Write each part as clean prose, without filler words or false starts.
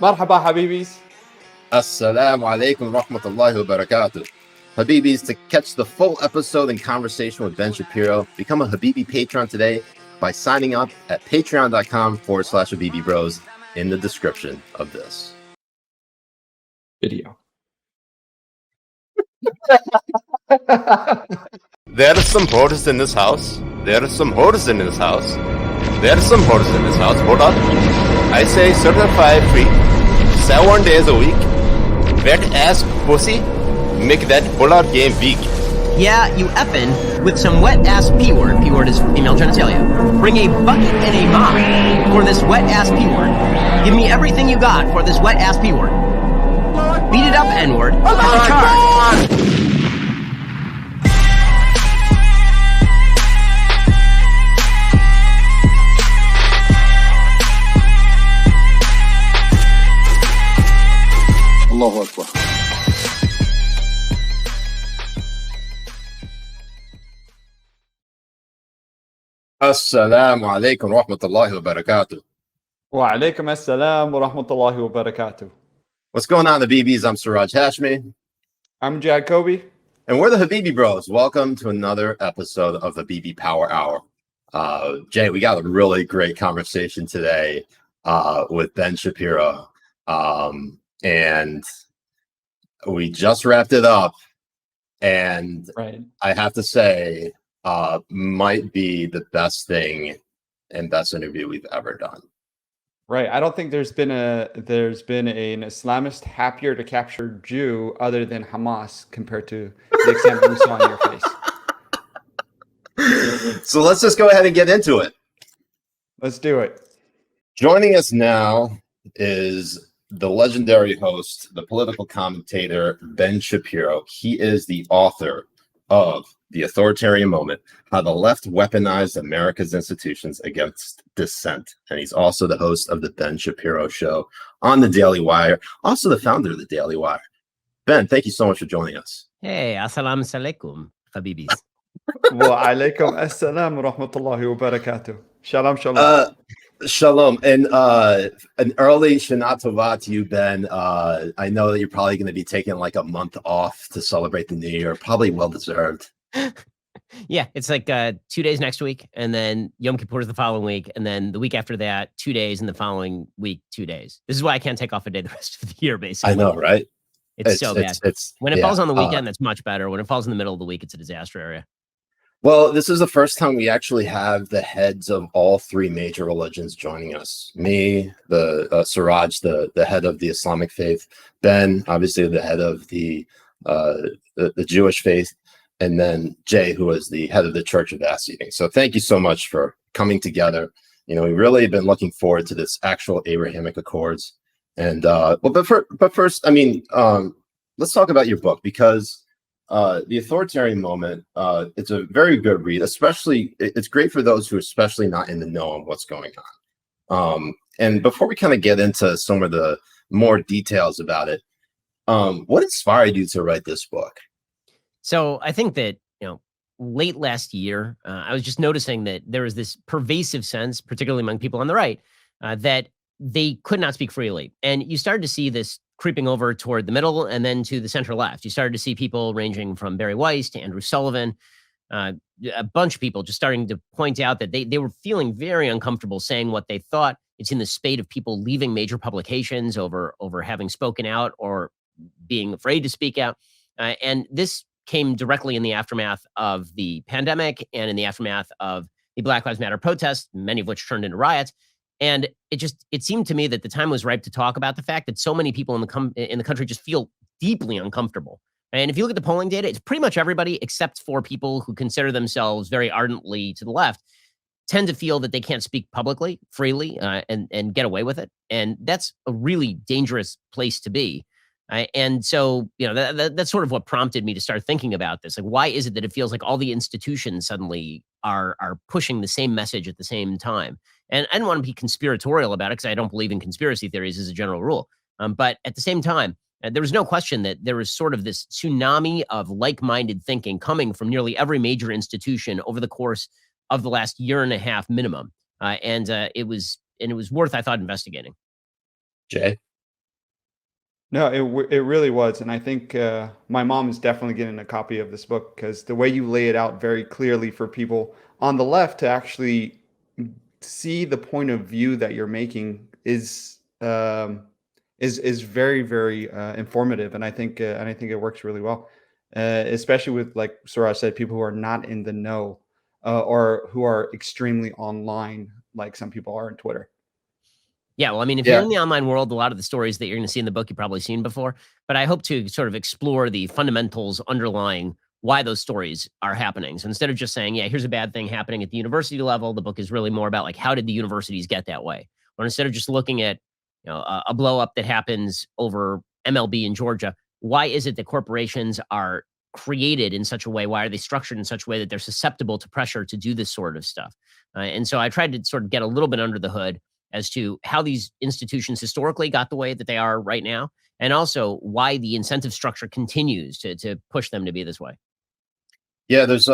مرحبا حبيبيز. Assalamu alaikum rahmatullahi wa barakatuh. Habibis, to catch the full episode and conversation with Ben Shapiro, become a Habibi patron today by signing up at patreon.com/Habibi Bros in the description of this video. There are some hoarders in this house. There are some hoarders in this house. There are some hoarders in this house. Hold up. I say certified free, 7 days a week. Wet ass pussy, make that pull-out game weak. Yeah, you effin' with some wet-ass P-word. P-word is female genitalia. Bring a bucket and a mop for this wet-ass P-word. Give me everything you got for this wet-ass P-word. Beat it up, N-word. At the card. Allahu Akbar. Assalamu alaikum rahmatullahi wa barakatuh. Wa alaikum assalam wa rahmatullahi wa barakatuh. What's going on, the BBs? I'm Siraj Hashmi. I'm Mujahed Kobbe. And we're the Habibi Bros. Welcome to another episode of the Habibi Power Hour. Jay, we got a really great conversation today with Ben Shapiro. And we just wrapped it up. And right. I have to say, might be the best thing and best interview we've ever done. Right. I don't think there's been an Islamist happier to capture Jew other than Hamas compared to the example we saw in your face. So let's just go ahead and get into it. Let's do it. Joining us now is the legendary host, the political commentator, Ben Shapiro. He is the author of The Authoritarian Moment, How the Left Weaponized America's Institutions Against Dissent. And he's also the host of the Ben Shapiro Show on the Daily Wire, also the founder of the Daily Wire. Ben, thank you so much for joining us. Hey, assalamu alaikum, Habibis. Wa alaikum assalam wa rahmatullahi wa barakatuh. Shalom, shalom. Shalom, and an early Shana Tova to you, Ben. I know that you're probably going to be taking like a month off to celebrate the New Year. Probably well deserved. Yeah, it's like 2 days next week, and then Yom Kippur is the following week, and then the week after that, 2 days, and the following week, 2 days. This is why I can't take off a day the rest of the year, basically. I know, right? It's so bad. When it falls on the weekend, that's much better. When it falls in the middle of the week, it's a disaster area. Well, this is the first time we actually have the heads of all three major religions joining us. Me, the Siraj, the head of the Islamic faith. Ben, obviously the head of the Jewish faith. And then Jay, who is the head of the Church of Ass Eating. So thank you so much for coming together. You know, we really have been looking forward to this actual Abrahamic Accords. And but first, I mean, let's talk about your book, because The Authoritarian Moment, it's a very good read, especially it's great for those who are especially not in the know on what's going on. And before we kind of get into some of the more details about it, what inspired you to write this book? So I think that, late last year, I was just noticing that there was this pervasive sense, particularly among people on the right, that they could not speak freely. And you started to see this creeping over toward the middle and then to the center left. You started to see people ranging from Barry Weiss to Andrew Sullivan, a bunch of people just starting to point out that they were feeling very uncomfortable saying what they thought. It's in the spate of people leaving major publications over having spoken out or being afraid to speak out. And this came directly in the aftermath of the pandemic and in the aftermath of the Black Lives Matter protests, many of which turned into riots. And it seemed to me that the time was ripe to talk about the fact that so many people in the country just feel deeply uncomfortable. And if you look at the polling data, it's pretty much everybody except for people who consider themselves very ardently to the left tend to feel that they can't speak publicly, freely, and get away with it. And that's a really dangerous place to be. And so, that's sort of what prompted me to start thinking about this. Like, why is it that it feels like all the institutions suddenly are pushing the same message at the same time? And I don't want to be conspiratorial about it because I don't believe in conspiracy theories as a general rule. But at the same time, there was no question that there was sort of this tsunami of like-minded thinking coming from nearly every major institution over the course of the last year and a half minimum. And it was worth, I thought, investigating. Jay? No, it really was, and I think my mom is definitely getting a copy of this book because the way you lay it out very clearly for people on the left to actually see the point of view that you're making is very very informative, and I think it works really well, especially with, like Suraj said, people who are not in the know or who are extremely online, like some people are on Twitter. Yeah, well, I mean, if you're Yeah. in the online world, a lot of the stories that you're going to see in the book, you've probably seen before. But I hope to sort of explore the fundamentals underlying why those stories are happening. So instead of just saying, yeah, here's a bad thing happening at the university level, the book is really more about like, how did the universities get that way? Or instead of just looking at, a blow up that happens over MLB in Georgia, why is it that corporations are created in such a way? Why are they structured in such a way that they're susceptible to pressure to do this sort of stuff? And so I tried to sort of get a little bit under the hood as to how these institutions historically got the way that they are right now, and also why the incentive structure continues to push them to be this way. Yeah, there's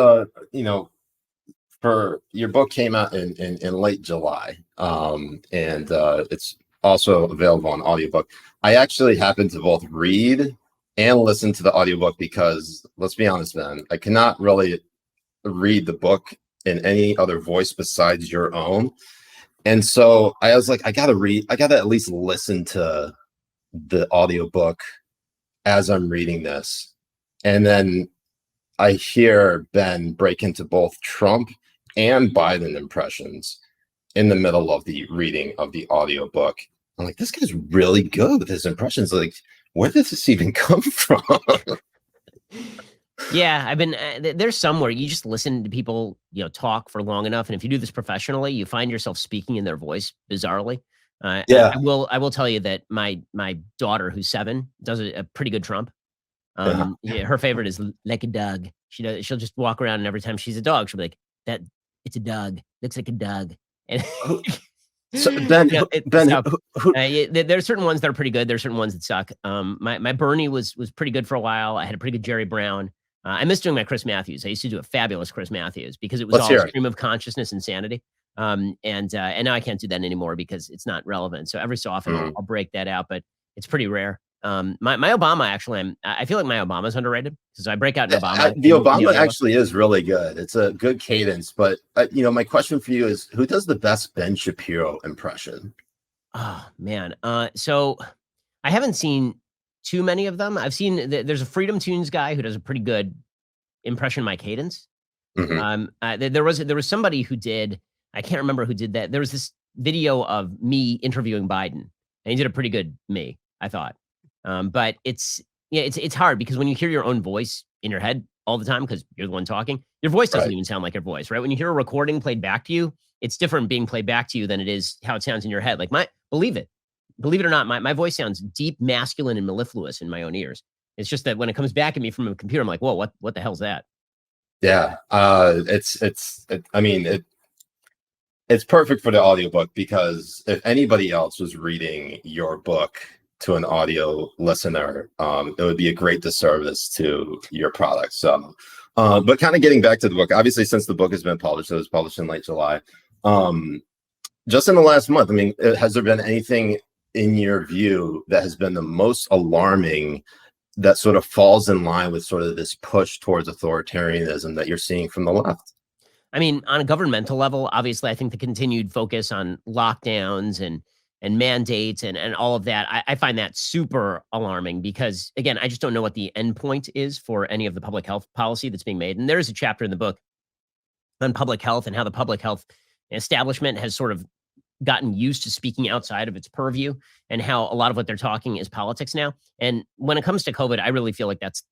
for your book came out in late July, and it's also available on audiobook. I actually happened to both read and listen to the audiobook because, let's be honest, man, I cannot really read the book in any other voice besides your own. And so I was like, I gotta at least listen to the audiobook as I'm reading this. And then I hear Ben break into both Trump and Biden impressions in the middle of the reading of the audiobook. I'm like, this guy's really good with his impressions. Like, where does this even come from? Yeah, I've been there's somewhere you just listen to people, talk for long enough, and if you do this professionally, you find yourself speaking in their voice bizarrely. Yeah. I will tell you that my daughter, who's 7, does a pretty good Trump. Yeah, her favorite is like a dog. She'll just walk around, and every time she's a dog, she'll be like, "That it's a dog. Looks like a dog." And So Ben, Ben, there's certain ones that are pretty good. There's certain ones that suck. My Bernie was pretty good for a while. I had a pretty good Jerry Brown. I miss doing my Chris Matthews. I used to do a fabulous Chris Matthews because it was all stream of consciousness insanity. And now I can't do that anymore because it's not relevant. So every so often I'll break that out, but it's pretty rare. My Obama, actually, I feel like my Obama's underrated because I break out in Obama. The Obama actually is really good. It's a good cadence. But my question for you is, who does the best Ben Shapiro impression? Oh man, so I haven't seen too many of them. I've seen there's a Freedom Tunes guy who does a pretty good impression of my cadence. There was somebody who did. I can't remember who did that. There was this video of me interviewing Biden, and he did a pretty good me, I thought. But it's hard because when you hear your own voice in your head all the time because you're the one talking, your voice doesn't even sound like your voice, right? When you hear a recording played back to you, it's different being played back to you than it is how it sounds in your head. Like believe it or not, my voice sounds deep, masculine, and mellifluous in my own ears. It's just that when it comes back at me from a computer, I'm like, whoa, what the hell's that? Yeah, it's perfect for the audiobook because if anybody else was reading your book to an audio listener, it would be a great disservice to your product. So, but kind of getting back to the book, obviously, since the book has been published, it was published in late July. Just in the last month, I mean, has there been anything in your view that has been the most alarming that sort of falls in line with sort of this push towards authoritarianism that you're seeing from the left? I mean, on a governmental level, obviously, I think the continued focus on lockdowns and mandates and all of that, I find that super alarming because, again, I just don't know what the end point is for any of the public health policy that's being made. And there's a chapter in the book on public health and how the public health establishment has sort of gotten used to speaking outside of its purview and how a lot of what they're talking is politics now. And when it comes to COVID, I really feel like that's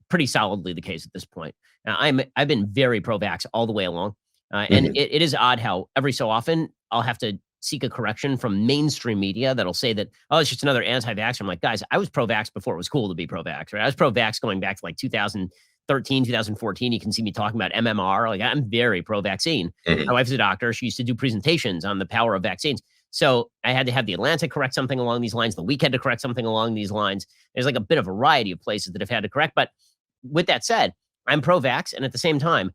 pretty solidly the case at this point. Now, I've been very pro-vax all the way along. And it is odd how every so often I'll have to seek a correction from mainstream media that'll say that, oh, it's just another anti-vaxxer. I'm like, guys, I was pro-vax before it was cool to be pro-vax, right? I was pro-vax going back to like 2013, 2014. You can see me talking about MMR. Like, I'm very pro-vaccine. My wife's a doctor. She used to do presentations on the power of vaccines. So I had to have the Atlantic correct something along these lines. The Week had to correct something along these lines. There's like a bit of a variety of places that have had to correct. But with that said, I'm pro-vax. And at the same time,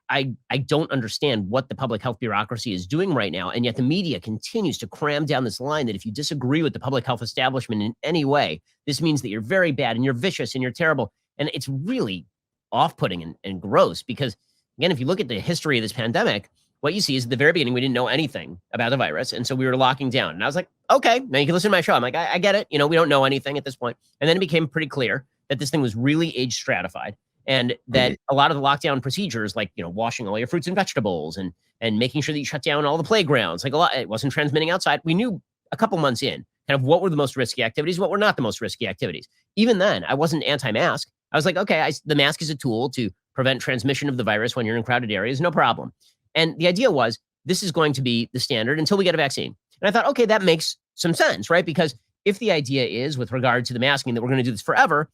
I don't understand what the public health bureaucracy is doing right now. And yet the media continues to cram down this line that if you disagree with the public health establishment in any way, this means that you're very bad and you're vicious and you're terrible. And it's really off-putting and gross because, again, if you look at the history of this pandemic, what you see is at the very beginning, we didn't know anything about the virus. And so we were locking down. And I was like, okay, now you can listen to my show. I'm like, I get it. You know, we don't know anything at this point. And then it became pretty clear that this thing was really age stratified and that a lot of the lockdown procedures, like, you know, washing all your fruits and vegetables and making sure that you shut down all the playgrounds, like a lot, it wasn't transmitting outside. We knew a couple months in kind of what were the most risky activities, what were not the most risky activities. Even then, I wasn't anti-mask. I was like, okay, the mask is a tool to prevent transmission of the virus when you're in crowded areas, no problem. And the idea was this is going to be the standard until we get a vaccine. And I thought, okay, that makes some sense, right? Because if the idea is with regard to the masking that we're going to do this forever,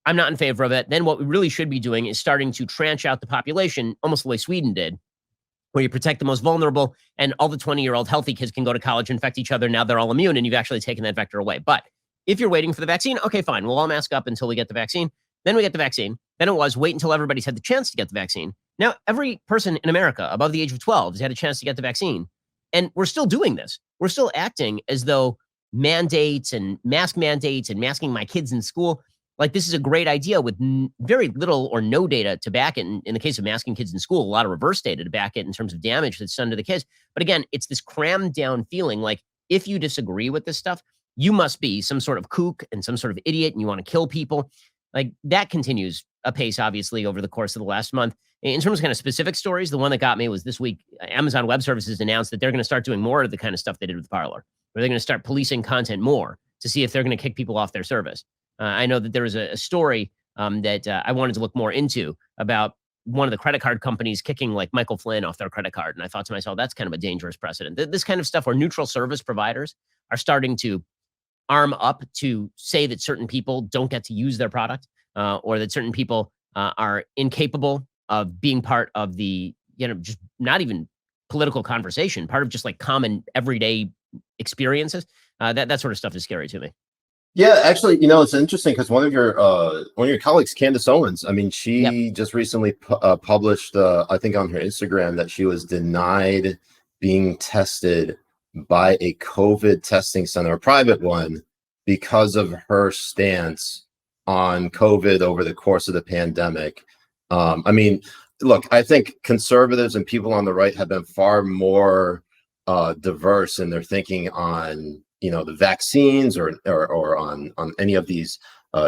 I'm not in favor of it. Then what we really should be doing is starting to tranche out the population almost the way Sweden did, where you protect the most vulnerable and all the 20-year-old healthy kids can go to college, infect each other. Now they're all immune and you've actually taken that vector away. But if you're waiting for the vaccine, okay, fine. We'll all mask up until we get the vaccine. Then we get the vaccine. Then it was wait until everybody's had the chance to get the vaccine. Now, every person in America above the age of 12 has had a chance to get the vaccine. And we're still doing this. We're still acting as though mandates and masking my kids in school, like this is a great idea with very little or no data to back it. In the case of masking kids in school, a lot of reverse data to back it in terms of damage that's done to the kids. But again, it's this crammed down feeling like if you disagree with this stuff, you must be some sort of kook and some sort of idiot and you want to kill people. Like that continues apace, obviously, over the course of the last month. In terms of kind of specific stories, the one that got me was this week, Amazon Web Services announced that they're going to start doing more of the kind of stuff they did with Parler, where they're going to start policing content more to see if they're going to kick people off their service. I know that there was a story that I wanted to look more into about one of the credit card companies kicking like Michael Flynn off their credit card. And I thought to myself, that's kind of a dangerous precedent. This kind of stuff where neutral service providers are starting to arm up to say that certain people don't get to use their product or that certain people are incapable of being part of the, just not even political conversation, part of just like common everyday experiences. That sort of stuff is scary to me. Yeah, actually, it's interesting because one of your colleagues, Candace Owens, I mean, she just recently published, I think on her Instagram, that she was denied being tested by a COVID testing center, a private one, because of her stance on COVID over the course of the pandemic. I mean, look, I think conservatives and people on the right have been far more diverse in their thinking on the vaccines or on any of these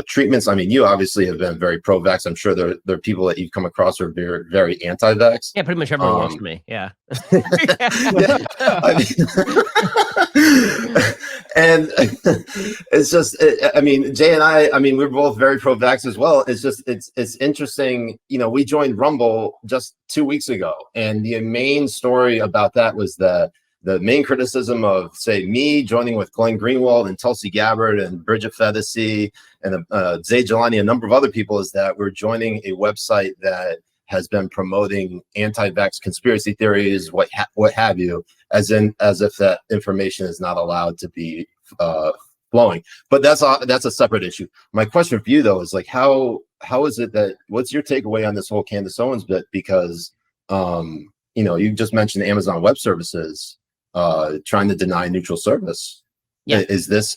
treatments. I mean, you obviously have been very pro-vax. I'm sure there are people that you've come across who are very, very anti-vax. Yeah, pretty much everyone works for me. Yeah. And it's just, Jay and I mean, we're both very pro-vax as well. It's just, it's interesting. We joined Rumble just 2 weeks ago. And the main story about that was that the main criticism of, say, me joining with Glenn Greenwald and Tulsi Gabbard and Bridget Fedesi and Zayd Jilani, a number of other people, is that we're joining a website that has been promoting anti-vax conspiracy theories, what have you, as if that information is not allowed to be flowing. But that's a separate issue. My question for you, though, is like, how is it that, what's your takeaway on this whole Candace Owens bit? Because you just mentioned Amazon Web Services trying to deny neutral service. Yeah. Is this,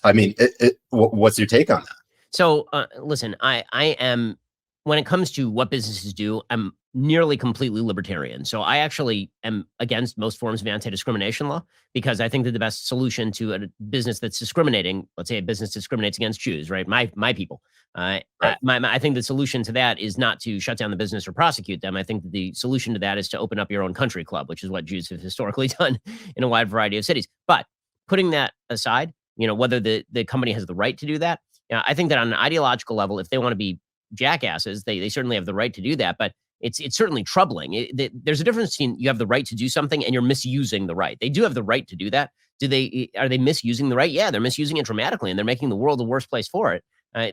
what's your take on that? So listen, I am, when it comes to what businesses do, I'm nearly completely libertarian. So I actually am against most forms of anti-discrimination law because I think that the best solution to a business that's discriminating, let's say a business discriminates against Jews, right? My people. Right. I think the solution to that is not to shut down the business or prosecute them. I think that the solution to that is to open up your own country club, which is what Jews have historically done in a wide variety of cities. But putting that aside, whether the company has the right to do that, I think that on an ideological level, if they want to be jackasses, they certainly have the right to do that. But it's certainly troubling. There's a difference between you have the right to do something and you're misusing the right. They do have the right to do that. Are they misusing the right? Yeah, they're misusing it dramatically, and they're making the world a worse place for it.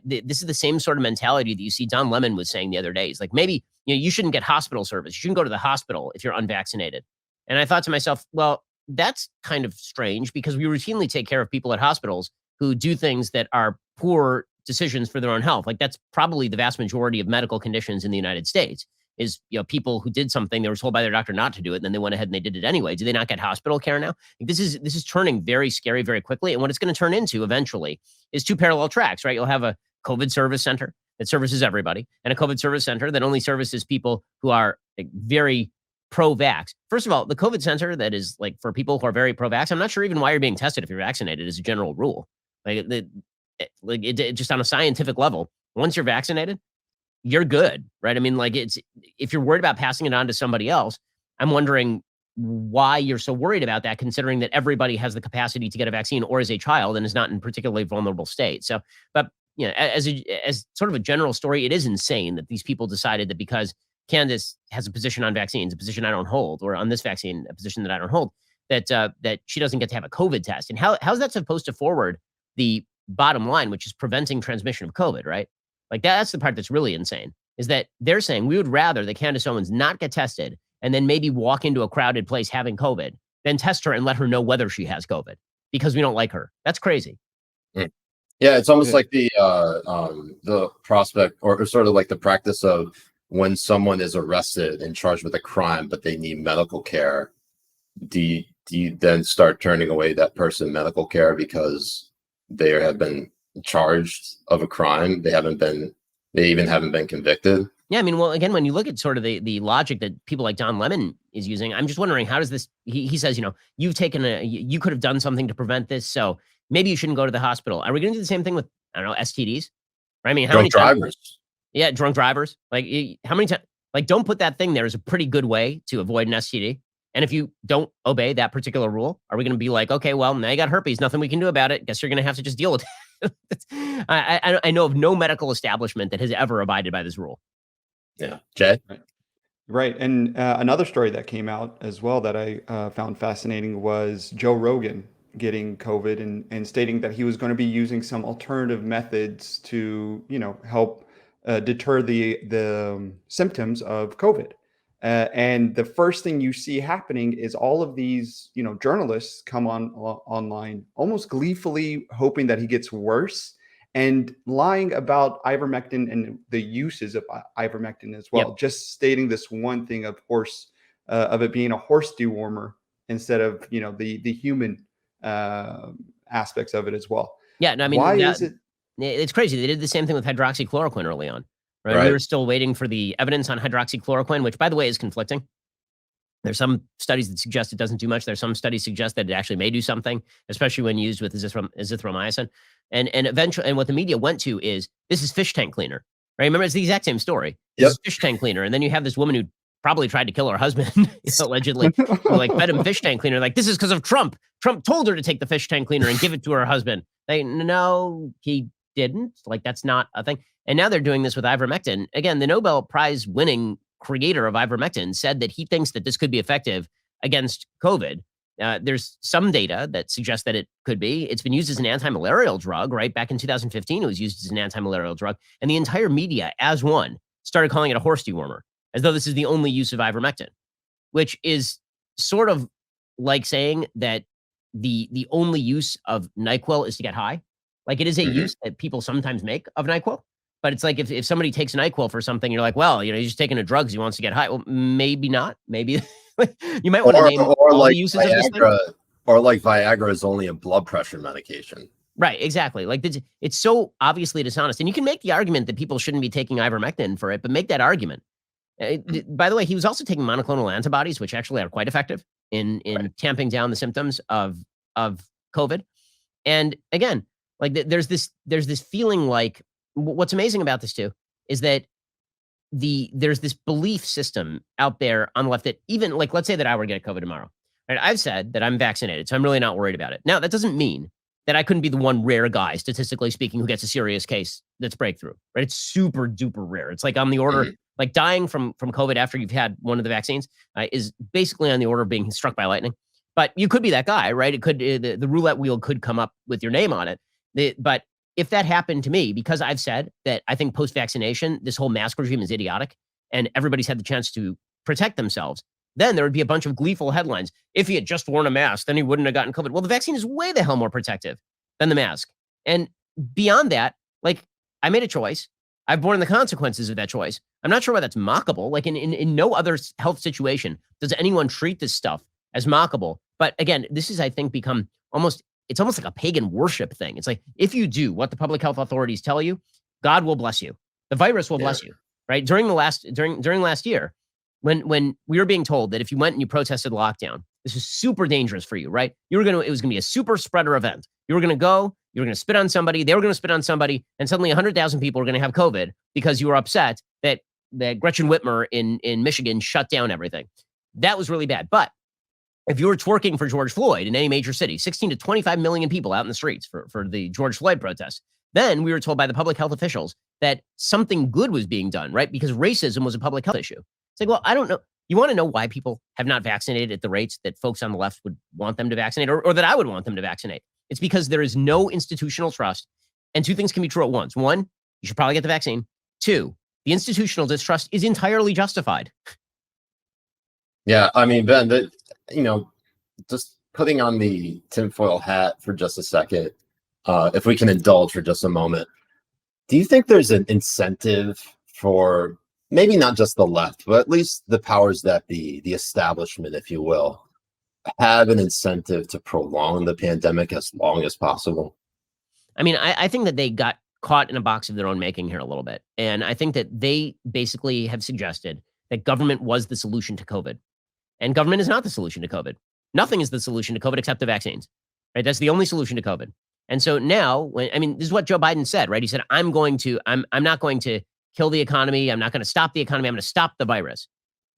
This is the same sort of mentality that you see Don Lemon was saying the other day. He's like, maybe you shouldn't get hospital service. You shouldn't go to the hospital if you're unvaccinated. And I thought to myself, well, that's kind of strange because we routinely take care of people at hospitals who do things that are poor decisions for their own health. Like that's probably the vast majority of medical conditions in the United States. is, people who did something, they were told by their doctor not to do it, and then they went ahead and they did it anyway. Do they not get hospital care now? This is turning very scary very quickly. And what it's going to turn into eventually is two parallel tracks, right? You'll have a COVID service center that services everybody, and a COVID service center that only services people who are very pro-vax. First of all, the COVID center that is like for people who are very pro-vax, I'm not sure even why you're being tested if you're vaccinated as a general rule. It just on a scientific level, once you're vaccinated, you're good, right? I mean, if you're worried about passing it on to somebody else, I'm wondering why you're so worried about that, considering that everybody has the capacity to get a vaccine or is a child and is not in particularly vulnerable state. So, but as sort of a general story, it is insane that these people decided that because Candace has a position on vaccines, a position I don't hold, or on this vaccine, a position that I don't hold, that she doesn't get to have a COVID test. And how's that supposed to forward the bottom line, which is preventing transmission of COVID, right? Like that's the part that's really insane, is that they're saying we would rather that Candace Owens not get tested and then maybe walk into a crowded place having COVID than test her and let her know whether she has COVID because we don't like her. That's crazy. Yeah, it's almost like the prospect or sort of like the practice of when someone is arrested and charged with a crime, but they need medical care. Do you then start turning away that person medical care because they have been charged of a crime? They even haven't been convicted. Yeah, I mean, well, again, when you look at sort of the logic that people like Don Lemon is using, I'm just wondering, how does this, he says, you could have done something to prevent this, so maybe you shouldn't go to the hospital. Are we going to do the same thing with, I don't know, STDs? Right? I mean, how many drivers? Yeah, drunk drivers. Like, how many times, like, don't put that thing there is a pretty good way to avoid an STD. And if you don't obey that particular rule, are we going to be like, okay, well, now you got herpes, nothing we can do about it. Guess you're going to have to just deal with it. I know of no medical establishment that has ever abided by this rule. Yeah. Jay? Right. And another story that came out as well that I found fascinating was Joe Rogan getting COVID and stating that he was going to be using some alternative methods to, help deter the symptoms of COVID. And the first thing you see happening is all of these, journalists come online almost gleefully hoping that he gets worse and lying about ivermectin and the uses of ivermectin as well. Yep. Just stating this one thing of it being a horse dewormer instead of, the human aspects of it as well. Yeah. No, I mean, why is it? It's crazy. They did the same thing with hydroxychloroquine early on. Right? We were still waiting for the evidence on hydroxychloroquine, which, by the way, is conflicting. There's some studies that suggest it doesn't do much. There's some studies suggest that it actually may do something, especially when used with azithromycin. And eventually, and what the media went to is, this is fish tank cleaner, right? Remember, it's the exact same story. This is fish tank cleaner. And then you have this woman who probably tried to kill her husband, allegedly, who fed him fish tank cleaner. Like, this is because of Trump. Trump told her to take the fish tank cleaner and give it to her husband. No, he didn't. Like, that's not a thing. And now they're doing this with ivermectin. Again, the Nobel Prize winning creator of ivermectin said that he thinks that this could be effective against COVID. There's some data that suggests that it could be. It's been used as an anti-malarial drug, right? Back in 2015, it was used as an anti-malarial drug. And the entire media, as one, started calling it a horse dewormer, as though this is the only use of ivermectin, which is sort of like saying that the only use of NyQuil is to get high. Like, it is a use that people sometimes make of NyQuil. But it's like if somebody takes NyQuil for something, you're like, well, he's just taking a drug because he wants to get high. Well, maybe not. Maybe you might want to name all the uses of this thing. Or like Viagra is only a blood pressure medication. Right, exactly. Like, it's so obviously dishonest. And you can make the argument that people shouldn't be taking ivermectin for it, but make that argument. By the way, he was also taking monoclonal antibodies, which actually are quite effective in tamping down the symptoms of COVID. And again, like there's this feeling like, what's amazing about this too is that there's this belief system out there on the left that even, like, let's say that I were to get COVID tomorrow, right? I've said that I'm vaccinated, so I'm really not worried about it. Now, that doesn't mean that I couldn't be the one rare guy, statistically speaking, who gets a serious case that's breakthrough, right? It's super duper rare. It's like on the order, like dying from COVID after you've had one of the vaccines is basically on the order of being struck by lightning. But you could be that guy, right? It could, the roulette wheel could come up with your name on it. But if that happened to me, because I've said that I think post-vaccination, this whole mask regime is idiotic and everybody's had the chance to protect themselves, then there would be a bunch of gleeful headlines. If he had just worn a mask, then he wouldn't have gotten COVID. Well, the vaccine is way the hell more protective than the mask. And beyond that, like, I made a choice. I've borne the consequences of that choice. I'm not sure why that's mockable. Like in no other health situation does anyone treat this stuff as mockable. But again, this is, I think, become it's almost like a pagan worship thing. It's like, if you do what the public health authorities tell you, God will bless you. The virus will bless you, right? During last year, when we were being told that if you went and you protested lockdown, this is super dangerous for you, right? It was going to be a super spreader event. You were going to go, you were going to spit on somebody, they were going to spit on somebody, and suddenly 100,000 people are going to have COVID because you were upset that Gretchen Whitmer in Michigan shut down everything. That was really bad. But if you were twerking for George Floyd in any major city, 16 to 25 million people out in the streets for the George Floyd protests, then we were told by the public health officials that something good was being done, right? Because racism was a public health issue. It's like, well, I don't know. You want to know why people have not vaccinated at the rates that folks on the left would want them to vaccinate, or that I would want them to vaccinate? It's because there is no institutional trust. And two things can be true at once. One, you should probably get the vaccine. Two, the institutional distrust is entirely justified. Yeah, I mean, Ben, just putting on the tinfoil hat for just a second, if we can indulge for just a moment, do you think there's an incentive for maybe not just the left, but at least the powers that be, the establishment, if you will, have an incentive to prolong the pandemic as long as possible? I mean, I think that they got caught in a box of their own making here a little bit. And I think that they basically have suggested that government was the solution to COVID. And government is not the solution to COVID. Nothing is the solution to COVID except the vaccines, right? That's the only solution to COVID. And so now, this is what Joe Biden said, right? He said, I'm not going to kill the economy. I'm not going to stop the economy. I'm going to stop the virus.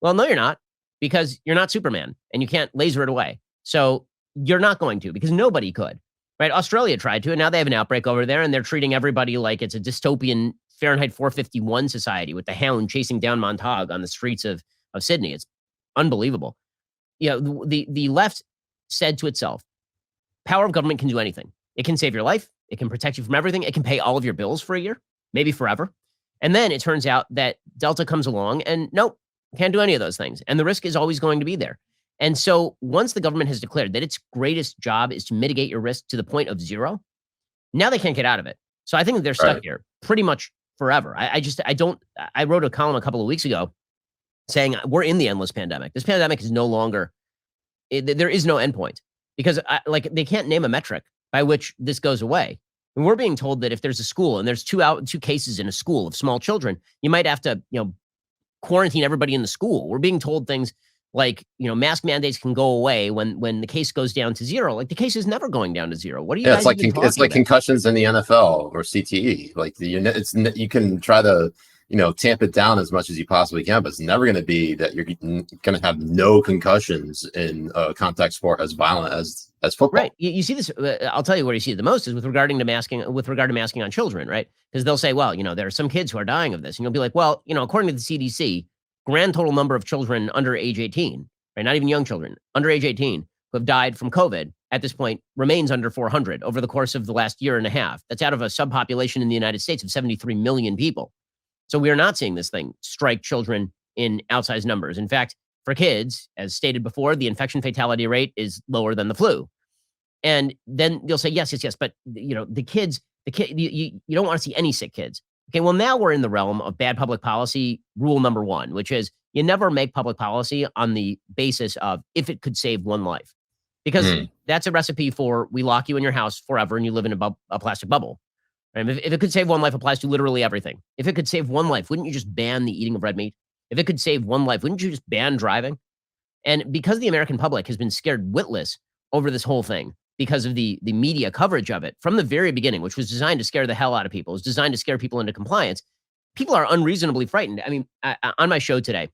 Well, no, you're not, because you're not Superman and you can't laser it away. So you're not going to, because nobody could, right? Australia tried to, and now they have an outbreak over there and they're treating everybody like it's a dystopian Fahrenheit 451 society with the hound chasing down Montauk on the streets of Sydney. It's unbelievable. The left said to itself, power of government can do anything. It can save your life. It can protect you from everything. It can pay all of your bills for a year, maybe forever. And then it turns out that Delta comes along and nope, can't do any of those things. And the risk is always going to be there. And so once the government has declared that its greatest job is to mitigate your risk to the point of zero, now they can't get out of it. So I think that they're stuck here pretty much forever. I wrote a column a couple of weeks ago saying we're in the endless pandemic. This pandemic is no longer, there is no endpoint, because they can't name a metric by which this goes away. And we're being told that if there's a school and there's two cases in a school of small children, you might have to, quarantine everybody in the school. We're being told things like, mask mandates can go away when the case goes down to zero. Like, the case is never going down to zero. What are you guys even talking about? It's like concussions in the NFL or CTE. Like you can try to tamp it down as much as you possibly can, but it's never going to be that you're going to have no concussions in a contact sport as violent as football. Right. You see this. I'll tell you where you see it the most is with regard to masking on children, right? Because they'll say, well, there are some kids who are dying of this, and you'll be like, well, according to the CDC, grand total number of children under age 18, right? Not even young children under age 18 who have died from COVID at this point remains under 400 over the course of the last year and a half. That's out of a subpopulation in the United States of 73 million people. So we are not seeing this thing strike children in outsized numbers. In fact, for kids, as stated before, the infection fatality rate is lower than the flu. And then you'll say, yes, but the kids, you don't want to see any sick kids. Okay, well, now we're in the realm of bad public policy rule number one, which is you never make public policy on the basis of if it could save one life, because that's a recipe for we lock you in your house forever and you live in a plastic bubble. Right? If it could save one life, applies to literally everything. If it could save one life, wouldn't you just ban the eating of red meat? If it could save one life, wouldn't you just ban driving? And because the American public has been scared witless over this whole thing, because of the media coverage of it from the very beginning, which was designed to scare the hell out of people, was designed to scare people into compliance, people are unreasonably frightened. I mean, on my show today,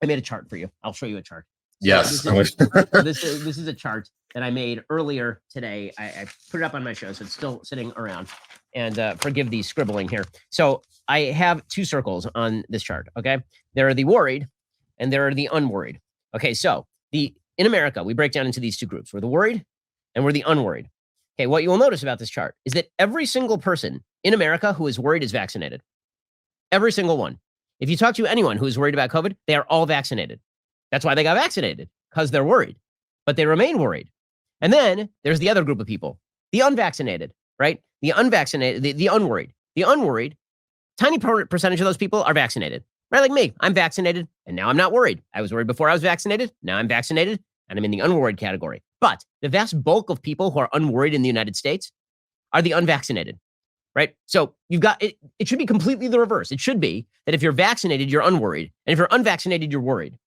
I made a chart for you. I'll show you a chart. Yes. This is a chart that I made earlier today. I put it up on my show, so it's still sitting around. And forgive the scribbling here. So I have two circles on this chart, okay? There are the worried and there are the unworried. Okay, so in America, we break down into these two groups. We're the worried and we're the unworried. Okay, what you will notice about this chart is that every single person in America who is worried is vaccinated. Every single one. If you talk to anyone who is worried about COVID, they are all vaccinated. That's why they got vaccinated, because they're worried, but they remain worried. And then there's the other group of people, the unvaccinated, right? The unvaccinated, the unworried. The unworried tiny percentage of those people are vaccinated, right? Like me, I'm vaccinated and now I'm not worried. I was worried before I was vaccinated. Now I'm vaccinated and I'm in the unworried category. But the vast bulk of people who are unworried in the United States are the unvaccinated, right? So you've got, it should be completely the reverse. It should be that if you're vaccinated, you're unworried. And if you're unvaccinated, you're worried.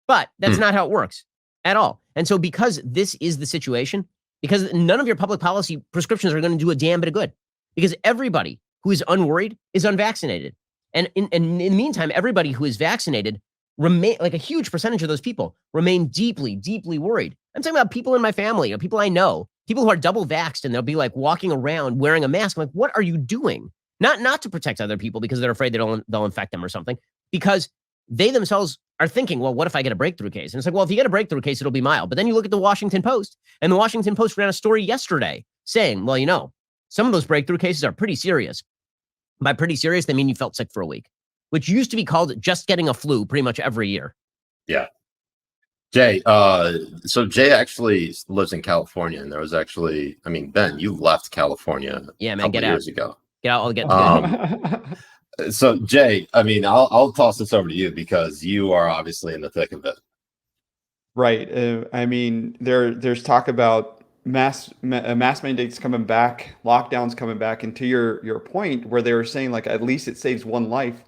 But that's not how it works at all. And so because this is the situation, because none of your public policy prescriptions are going to do a damn bit of good, because everybody who is unworried is unvaccinated. And in the meantime, everybody who is vaccinated remain, like a huge percentage of those people remain deeply, deeply worried. I'm talking about people in my family or people I know, people who are double vaxxed and they'll be like walking around wearing a mask. I'm like, what are you doing? Not to protect other people because they're afraid they'll infect them or something, because they themselves are thinking, well, what if I get a breakthrough case? And it's like, well, if you get a breakthrough case, it'll be mild. But then you look at the Washington Post, and the Washington Post ran a story yesterday saying, well, you know, some of those breakthrough cases are pretty serious. By pretty serious, they mean you felt sick for a week, which used to be called just getting a flu pretty much every year. Yeah. Jay, so Jay actually lives in California, and there was actually, I mean, Ben, you left California yeah, man, get out. years ago. Get out, I'll get So Jay, I mean, I'll toss this over to you because you are obviously in the thick of it. Right. I mean, there's talk about mass mandates coming back, lockdowns coming back, and to your point where they were saying like at least it saves one life.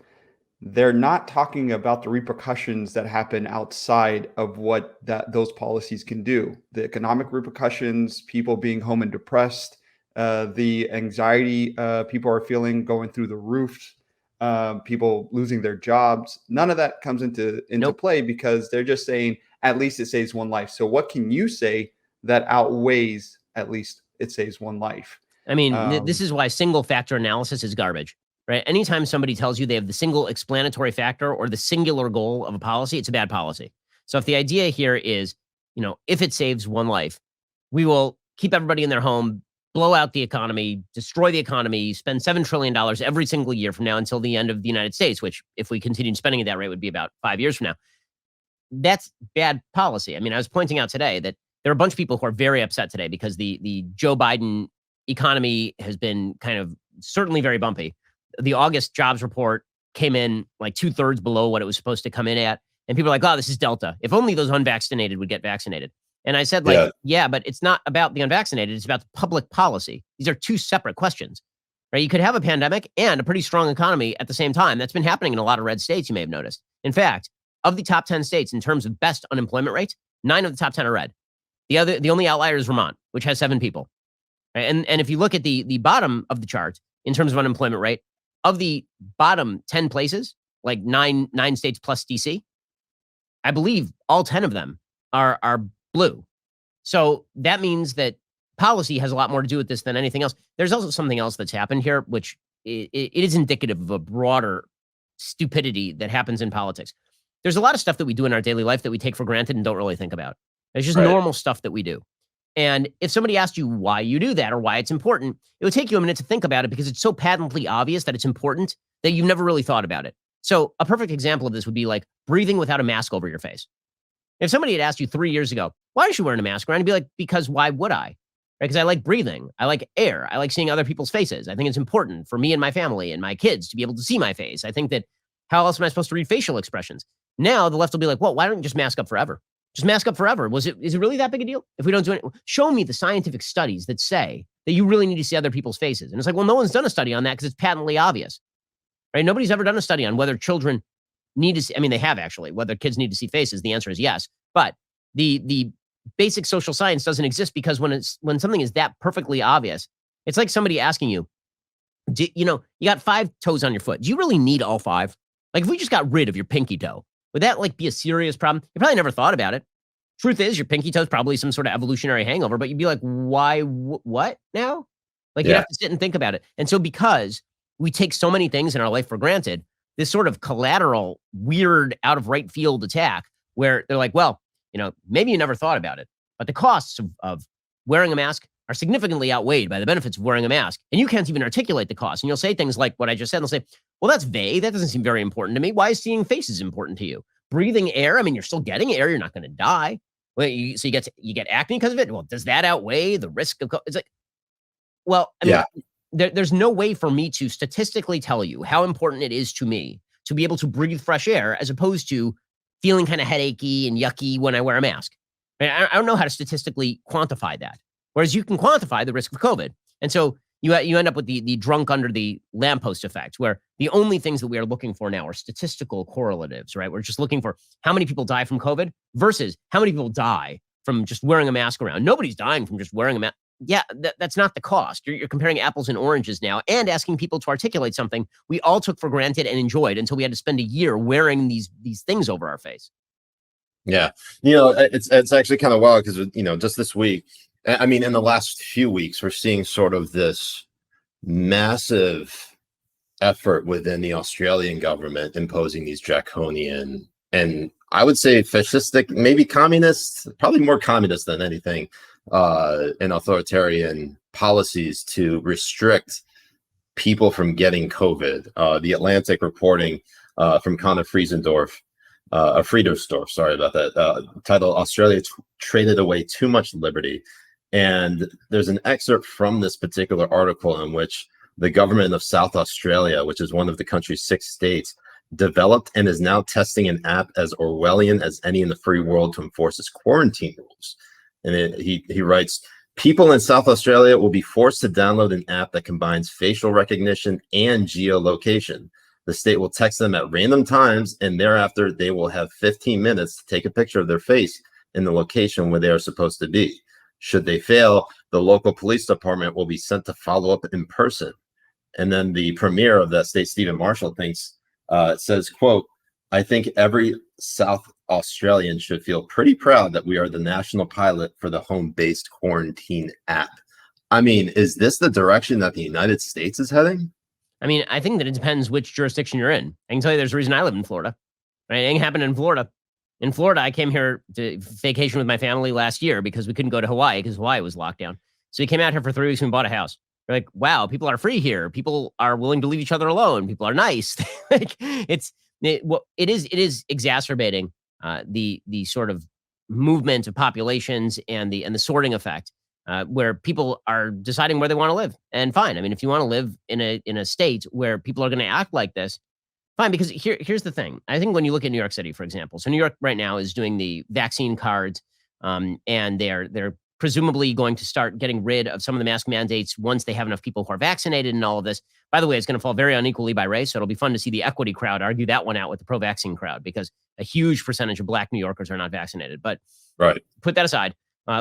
They're not talking about the repercussions that happen outside of what those policies can do. The economic repercussions, people being home and depressed, the anxiety people are feeling going through the roof, people losing their jobs. None of that comes into play because they're just saying at least it saves one life. So what can you say that outweighs at least it saves one life? I mean, this is why single factor analysis is garbage. Right? Anytime somebody tells you they have the single explanatory factor or the singular goal of a policy, it's a bad policy. So if the idea here is, you know, if it saves one life, we will keep everybody in their home, blow out the economy, destroy the economy, spend $7 trillion every single year from now until the end of the United States, which if we continued spending at that rate would be about 5 years from now. That's bad policy. I mean, I was pointing out today that there are a bunch of people who are very upset today because the Joe Biden economy has been kind of certainly very bumpy. The August jobs report came in like 2/3 below what it was supposed to come in at. And people are like, oh, this is Delta. If only those unvaccinated would get vaccinated. And I said, like, yeah, but it's not about the unvaccinated. It's about the public policy. These are two separate questions, right? You could have a pandemic and a pretty strong economy at the same time. That's been happening in a lot of red states, you may have noticed. In fact, of the top 10 states in terms of best unemployment rates, 9 of the top 10 are red. The only outlier is Vermont, which has 7 people. Right? And if you look at the bottom of the chart in terms of unemployment rate, of the bottom 10 places, like nine states plus DC, I believe all 10 of them are blue. So that means that policy has a lot more to do with this than anything else. There's also something else that's happened here, which it is indicative of a broader stupidity that happens in politics. There's a lot of stuff that we do in our daily life that we take for granted and don't really think about. It's just normal stuff that we do. And if somebody asked you why you do that or why it's important, it would take you a minute to think about it because it's so patently obvious that it's important that you've never really thought about it. So a perfect example of this would be like breathing without a mask over your face. If somebody had asked you 3 years ago, why aren't you wearing a mask around? You'd be like, because why would I? Right? Because I like breathing. I like air. I like seeing other people's faces. I think it's important for me and my family and my kids to be able to see my face. I think that how else am I supposed to read facial expressions? Now the left will be like, well, why don't you just mask up forever? Just mask up forever. Is it really that big a deal? If we don't do it, show me the scientific studies that say that you really need to see other people's faces. And it's like, well, no one's done a study on that because it's patently obvious, right? Nobody's ever done a study on whether children need to see, I mean, they have actually, whether kids need to see faces. The answer is yes. But the basic social science doesn't exist because when something is that perfectly obvious, it's like somebody asking you, you got 5 toes on your foot. Do you really need all 5? Like if we just got rid of your pinky toe, would that like be a serious problem? You probably never thought about it. Truth is, your pinky toe is probably some sort of evolutionary hangover, but you'd be like, why, what now? Like you have to sit and think about it. And so because we take so many things in our life for granted, this sort of collateral, weird, out of right field attack where they're like, well, maybe you never thought about it, but the costs of wearing a mask are significantly outweighed by the benefits of wearing a mask. And you can't even articulate the cost. And you'll say things like what I just said. They'll say, well, that's vague. That doesn't seem very important to me. Why is seeing faces important to you? Breathing air. I mean, you're still getting air. You're not going to die. Well, so you get acne because of it. Well, does that outweigh the risk of? It's like, well, I mean, there's no way for me to statistically tell you how important it is to me to be able to breathe fresh air as opposed to feeling kind of headachy and yucky when I wear a mask. I don't know how to statistically quantify that. Whereas you can quantify the risk of COVID. And so you end up with the drunk under the lamppost effect, where the only things that we are looking for now are statistical correlatives, right? We're just looking for how many people die from COVID versus how many people die from just wearing a mask around. Nobody's dying from just wearing a mask. Yeah, that's not the cost. You're comparing apples and oranges now and asking people to articulate something we all took for granted and enjoyed until we had to spend a year wearing these things over our face. Yeah. It's actually kind of wild because, just this week, I mean, in the last few weeks, we're seeing sort of this massive effort within the Australian government imposing these draconian and I would say fascistic, maybe communist, probably more communist than anything, and authoritarian policies to restrict people from getting COVID. The Atlantic reporting from Connor Friedersdorf, sorry about that, titled Australia Traded Away Too Much Liberty. And there's an excerpt from this particular article in which the government of South Australia, which is one of the country's 6 states, developed and is now testing an app as Orwellian as any in the free world to enforce its quarantine rules. And he writes, people in South Australia will be forced to download an app that combines facial recognition and geolocation. The state will text them at random times, and thereafter they will have 15 minutes to take a picture of their face in the location where they are supposed to be. Should they fail, the local police department will be sent to follow up in person. And then the premier of that state, Stephen Marshall, says, quote, I think every South Australian should feel pretty proud that we are the national pilot for the home-based quarantine app. I mean, is this the direction that the United States is heading? I mean, I think that it depends which jurisdiction you're in. I can tell you there's a reason I live in Florida. Right? Anything happened in Florida. In Florida, I came here to vacation with my family last year because we couldn't go to Hawaii because Hawaii was locked down. So we came out here for 3 weeks and bought a house. We're like, wow, people are free here. People are willing to leave each other alone. People are nice. it is exacerbating the sort of movement of populations and the sorting effect where people are deciding where they want to live. And fine. I mean, if you want to live in a state where people are going to act like this, fine, because here's the thing. I think when you look at New York City, for example, so New York right now is doing the vaccine cards, and they're presumably going to start getting rid of some of the mask mandates once they have enough people who are vaccinated and all of this. By the way, it's going to fall very unequally by race, so it'll be fun to see the equity crowd argue that one out with the pro-vaccine crowd because a huge percentage of Black New Yorkers are not vaccinated. But right, put that aside.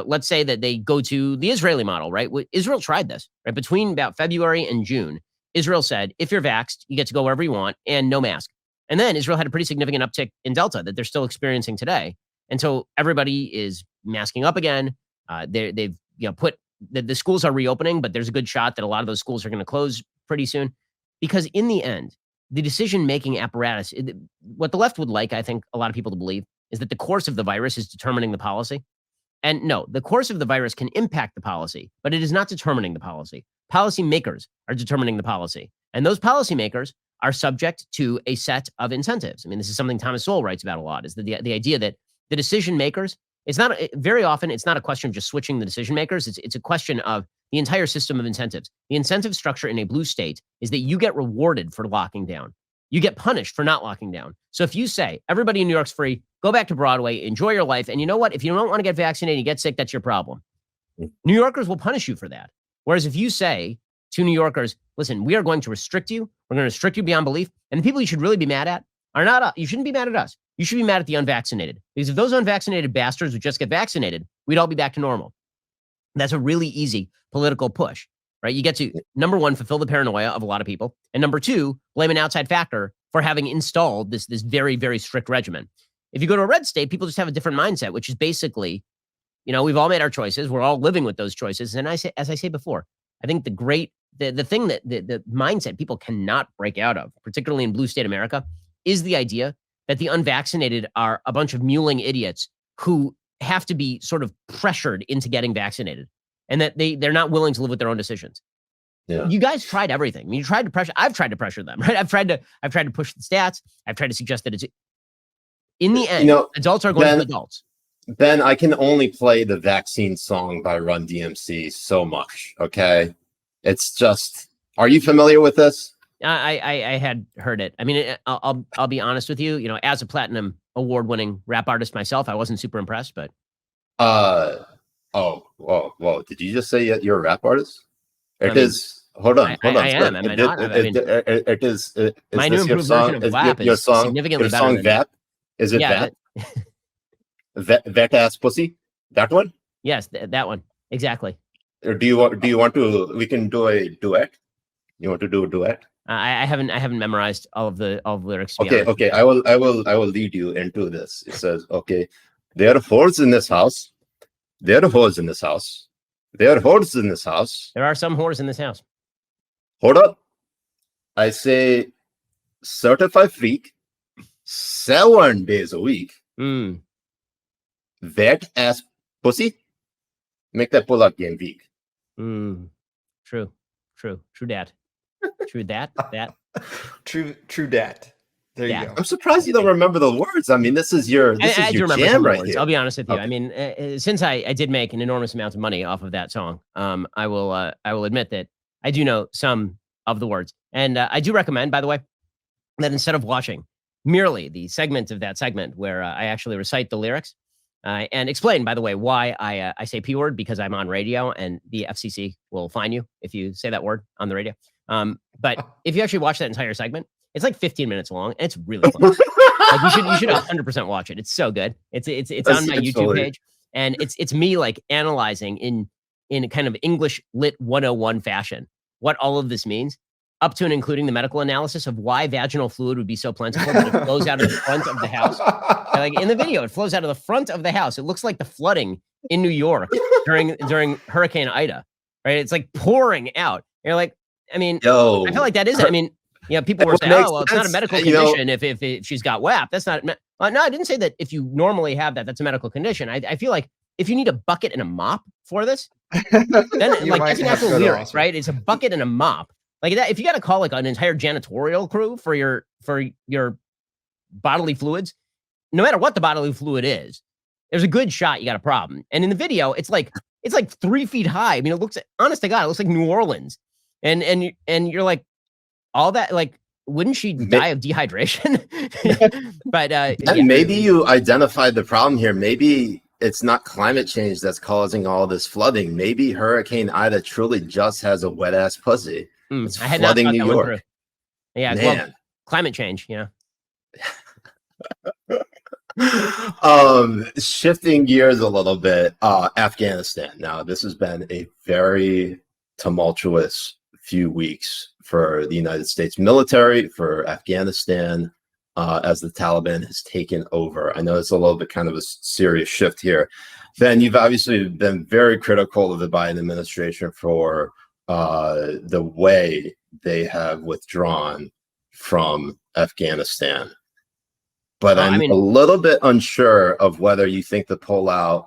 Let's say that they go to the Israeli model, right? Israel tried this, right? Between about February and June, Israel said, if you're vaxxed, you get to go wherever you want and no mask. And then Israel had a pretty significant uptick in Delta that they're still experiencing today. And so everybody is masking up again. They've put the schools are reopening, but there's a good shot that a lot of those schools are going to close pretty soon. Because in the end, the decision-making apparatus, what the left would like, I think, a lot of people to believe, is that the course of the virus is determining the policy. And no, the course of the virus can impact the policy, but it is not determining the policy. Policymakers are determining the policy. And those policymakers are subject to a set of incentives. I mean, this is something Thomas Sowell writes about a lot, is the idea that the decision makers, it's not very often, it's not a question of just switching the decision makers. It's a question of the entire system of incentives. The incentive structure in a blue state is that you get rewarded for locking down. You get punished for not locking down. So if you say, everybody in New York's free, go back to Broadway, enjoy your life, and you know what? If you don't want to get vaccinated, you get sick, that's your problem. New Yorkers will punish you for that. Whereas if you say to New Yorkers, listen, we are going to restrict you. We're going to restrict you beyond belief. And the people you should really be mad at are not, you shouldn't be mad at us. You should be mad at the unvaccinated. Because if those unvaccinated bastards would just get vaccinated, we'd all be back to normal. That's a really easy political push, right? You get to, number one, fulfill the paranoia of a lot of people. And number two, blame an outside factor for having installed this very, very strict regimen. If you go to a red state, people just have a different mindset, which is basically, we've all made our choices. We're all living with those choices. And as I say before, I think the thing that the mindset people cannot break out of, particularly in blue state America, is the idea that the unvaccinated are a bunch of mewling idiots who have to be sort of pressured into getting vaccinated and that they're not willing to live with their own decisions. Yeah. You guys tried everything. I mean, I've tried to pressure them, right? I've tried to push the stats. I've tried to suggest that it's in the end, adults are going to adults. Ben, I can only play the vaccine song by Run DMC so much. Okay. It's just, Are you familiar with this? I had heard it. I mean, I'll be honest with you. You know, as a platinum award-winning rap artist myself, I wasn't super impressed. But whoa! Did you just say you're a rap artist? It is. Hold on. I am. Am I not? I mean, it is. My new improved version of WAP is significantly better than VAP. Is it VAP? Vet ass pussy. That one? Yes, that one exactly. Or do you want to? We can do a duet. You want to do a duet? I haven't memorized all of the lyrics. Okay. I will lead you into this. It says, okay, there are whores in this house. There are whores in this house. There are whores in this house. There are some whores in this house. Hold up. I say certified freak, 7 days a week. Vet ass pussy, make that pull-up game weak. True dat. True that. True dat. There you go. I'm surprised you don't remember the words. I mean, this is your jam right here. I'll be honest with you. Okay. I mean, since I did make an enormous amount of money off of that song, I will admit that I do know some of the words, and I do recommend, by the way, that instead of watching merely the segment of that segment where I actually recite the lyrics and explain, by the way, why I say P word, because I'm on radio and the FCC will fine you if you say that word on the radio. But if you actually watch that entire segment, it's like 15 minutes long, and it's really fun. Like you should 100% watch it. It's so good. It's on my YouTube page, and it's me like analyzing in kind of English Lit 101 fashion what all of this means, up to and including the medical analysis of why vaginal fluid would be so plentiful that it flows out of the front of the house. Like in the video, it flows out of the front of the house. It looks like the flooding in New York during Hurricane Ida, right? It's like pouring out. You're like, I mean, I feel like that is. I mean, people were saying, "Oh, well, it's not a medical condition if she's got WAP." That's not. No, I didn't say that. If you normally have that, that's a medical condition. I feel like if you need a bucket and a mop for this, then like that's an actual lyric, right? It's a bucket and a mop. Like that, if you got to call like an entire janitorial crew for your bodily fluids, no matter what the bodily fluid is, there's a good shot you got a problem. And in the video, it's like 3 feet high. I mean, it looks, honest to God, it looks like New Orleans. And you're like, all that, like, wouldn't she die of dehydration? But maybe you identified the problem here. Maybe it's not climate change that's causing all this flooding. Maybe Hurricane Ida truly just has a wet ass pussy. It's flooding New York. Yeah, well, climate change. Yeah. Shifting gears a little bit, Afghanistan. Now, this has been a very tumultuous few weeks for the United States military, for Afghanistan, as the Taliban has taken over. I know it's a little bit kind of a serious shift here. Ben, you've obviously been very critical of the Biden administration for the way they have withdrawn from Afghanistan. But I'm a little bit unsure of whether you think the pullout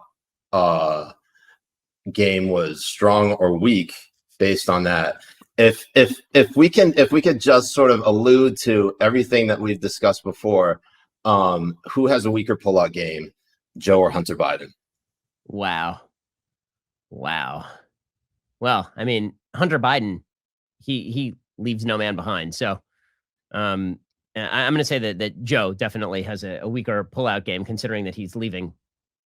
game was strong or weak based on that. If we could just sort of allude to everything that we've discussed before, who has a weaker pullout game, Joe or Hunter Biden? Wow. Well, I mean, Hunter Biden, he leaves no man behind. So I'm going to say that Joe definitely has a weaker pullout game, considering that he's leaving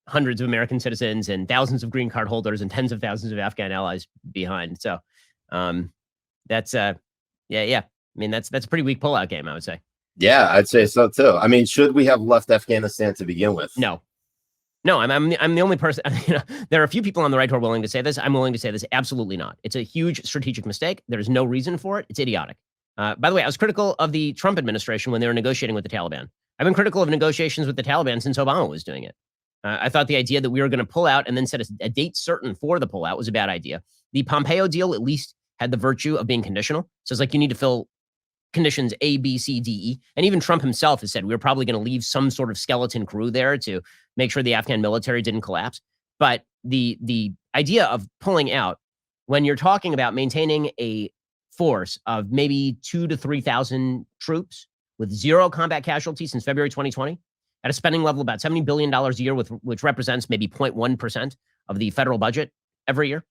hundreds of American citizens and thousands of green card holders and tens of thousands of Afghan allies behind. So that's yeah. I mean, that's a pretty weak pullout game, I would say. Yeah, I'd say so too. I mean, should we have left Afghanistan to begin with? No, I'm the only person. There are a few people on the right who are willing to say this. I'm willing to say this. Absolutely not. It's a huge strategic mistake. There's no reason for it. It's idiotic. By the way, I was critical of the Trump administration when they were negotiating with the Taliban. I've been critical of negotiations with the Taliban since Obama was doing it. I thought the idea that we were going to pull out and then set a date certain for the pullout was a bad idea. The Pompeo deal at least had the virtue of being conditional. So it's like you need to fill conditions A, B, C, D, E. And even Trump himself has said we were probably going to leave some sort of skeleton crew there to make sure the Afghan military didn't collapse. But the idea of pulling out, when you're talking about maintaining a force of maybe 2,000 to 3,000 troops with zero combat casualties since February 2020, at a spending level about $70 billion a year, which represents maybe 0.1% of the federal budget every year,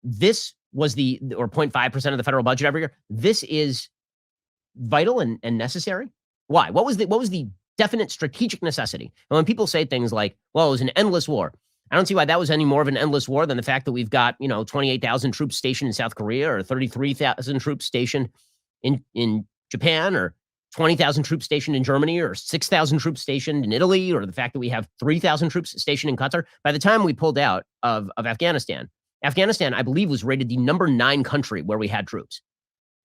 this was or 0.5% of the federal budget every year. This is vital and necessary. Why? What was the definite strategic necessity? And when people say things like, well, it was an endless war, I don't see why that was any more of an endless war than the fact that we've got, 28,000 troops stationed in South Korea, or 33,000 troops stationed in Japan, or 20,000 troops stationed in Germany, or 6,000 troops stationed in Italy, or the fact that we have 3,000 troops stationed in Qatar. By the time we pulled out of Afghanistan, I believe, was rated the number 9 country where we had troops.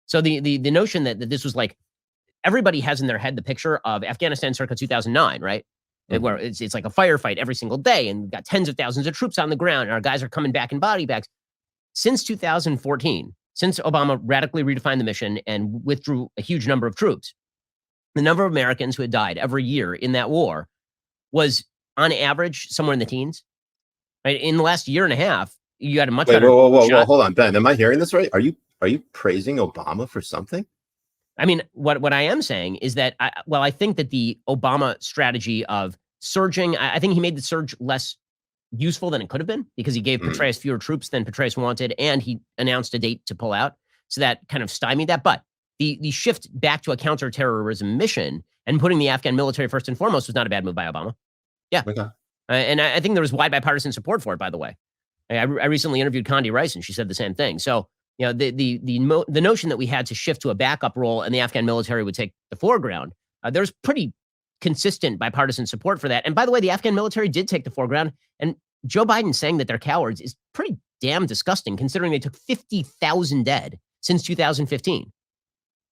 So the notion that this was like, everybody has in their head the picture of Afghanistan circa 2009, right? Mm-hmm. Where it's like a firefight every single day, and we've got tens of thousands of troops on the ground, and our guys are coming back in body bags. Since 2014, since Obama radically redefined the mission and withdrew a huge number of troops, the number of Americans who had died every year in that war was, on average, somewhere in the teens. Right? In the last year and a half, you had a much better. Whoa, hold on, Ben. Am I hearing this right? Are you praising Obama for something? I mean, what I am saying is that I think that the Obama strategy of surging, I think he made the surge less useful than it could have been, because he gave Petraeus fewer troops than Petraeus wanted, and he announced a date to pull out. So that kind of stymied that. But the shift back to a counterterrorism mission and putting the Afghan military first and foremost was not a bad move by Obama. Yeah. Okay. And I think there was wide bipartisan support for it, by the way. I recently interviewed Condi Rice, and she said the same thing. So, the notion that we had to shift to a backup role and the Afghan military would take the foreground, there's pretty consistent bipartisan support for that. And by the way, the Afghan military did take the foreground, and Joe Biden saying that they're cowards is pretty damn disgusting, considering they took 50,000 dead since 2015.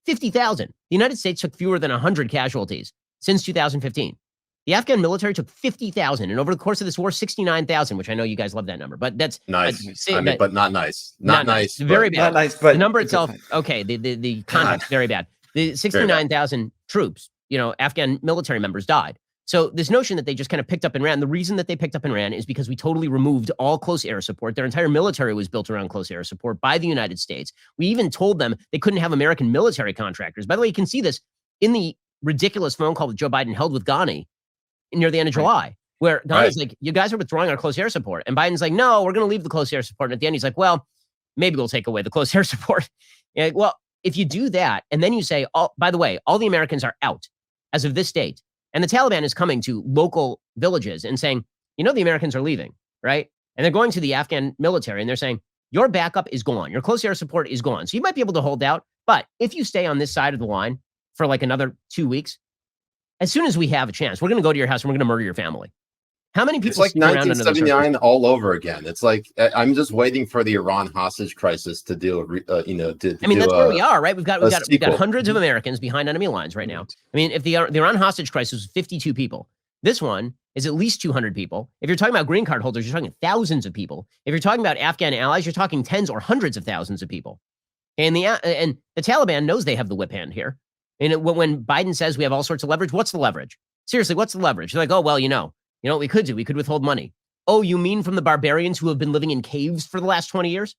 50,000. The United States took fewer than 100 casualties since 2015. The Afghan military took 50,000, and over the course of this war, 69,000, which I know you guys love that number, but that's nice. But not nice. Not nice. Very bad. Not nice, but the number itself, okay. The context, very bad. The 69,000 troops, Afghan military members died. So this notion that they just kind of picked up and ran, the reason that they picked up and ran is because we totally removed all close air support. Their entire military was built around close air support by the United States. We even told them they couldn't have American military contractors. By the way, you can see this in the ridiculous phone call that Joe Biden held with Ghani near the end of July, where Ghani's like, you guys are withdrawing our close air support. And Biden's like, no, we're going to leave the close air support. And at the end, he's like, well, maybe we'll take away the close air support. Like, well, if you do that, and then you say, oh, by the way, all the Americans are out as of this date, and the Taliban is coming to local villages and saying, the Americans are leaving, right? And they're going to the Afghan military, and they're saying, your backup is gone. Your close air support is gone. So you might be able to hold out, but if you stay on this side of the line for like another 2 weeks, as soon as we have a chance, we're going to go to your house and we're going to murder your family. How many people? It's like 1979 all over again. It's like, I'm just waiting for the Iran hostage crisis to deal. I mean, that's where we are, right? We've got hundreds of Americans behind enemy lines right now. I mean, if the Iran hostage crisis was 52 people, this one is at least 200 people. If you're talking about green card holders, you're talking thousands of people. If you're talking about Afghan allies, you're talking tens or hundreds of thousands of people. And the Taliban knows they have the whip hand here. And when Biden says we have all sorts of leverage, what's the leverage? Seriously, what's the leverage? They're like, oh, well, you know what we could do? We could withhold money. Oh, you mean from the barbarians who have been living in caves for the last 20 years?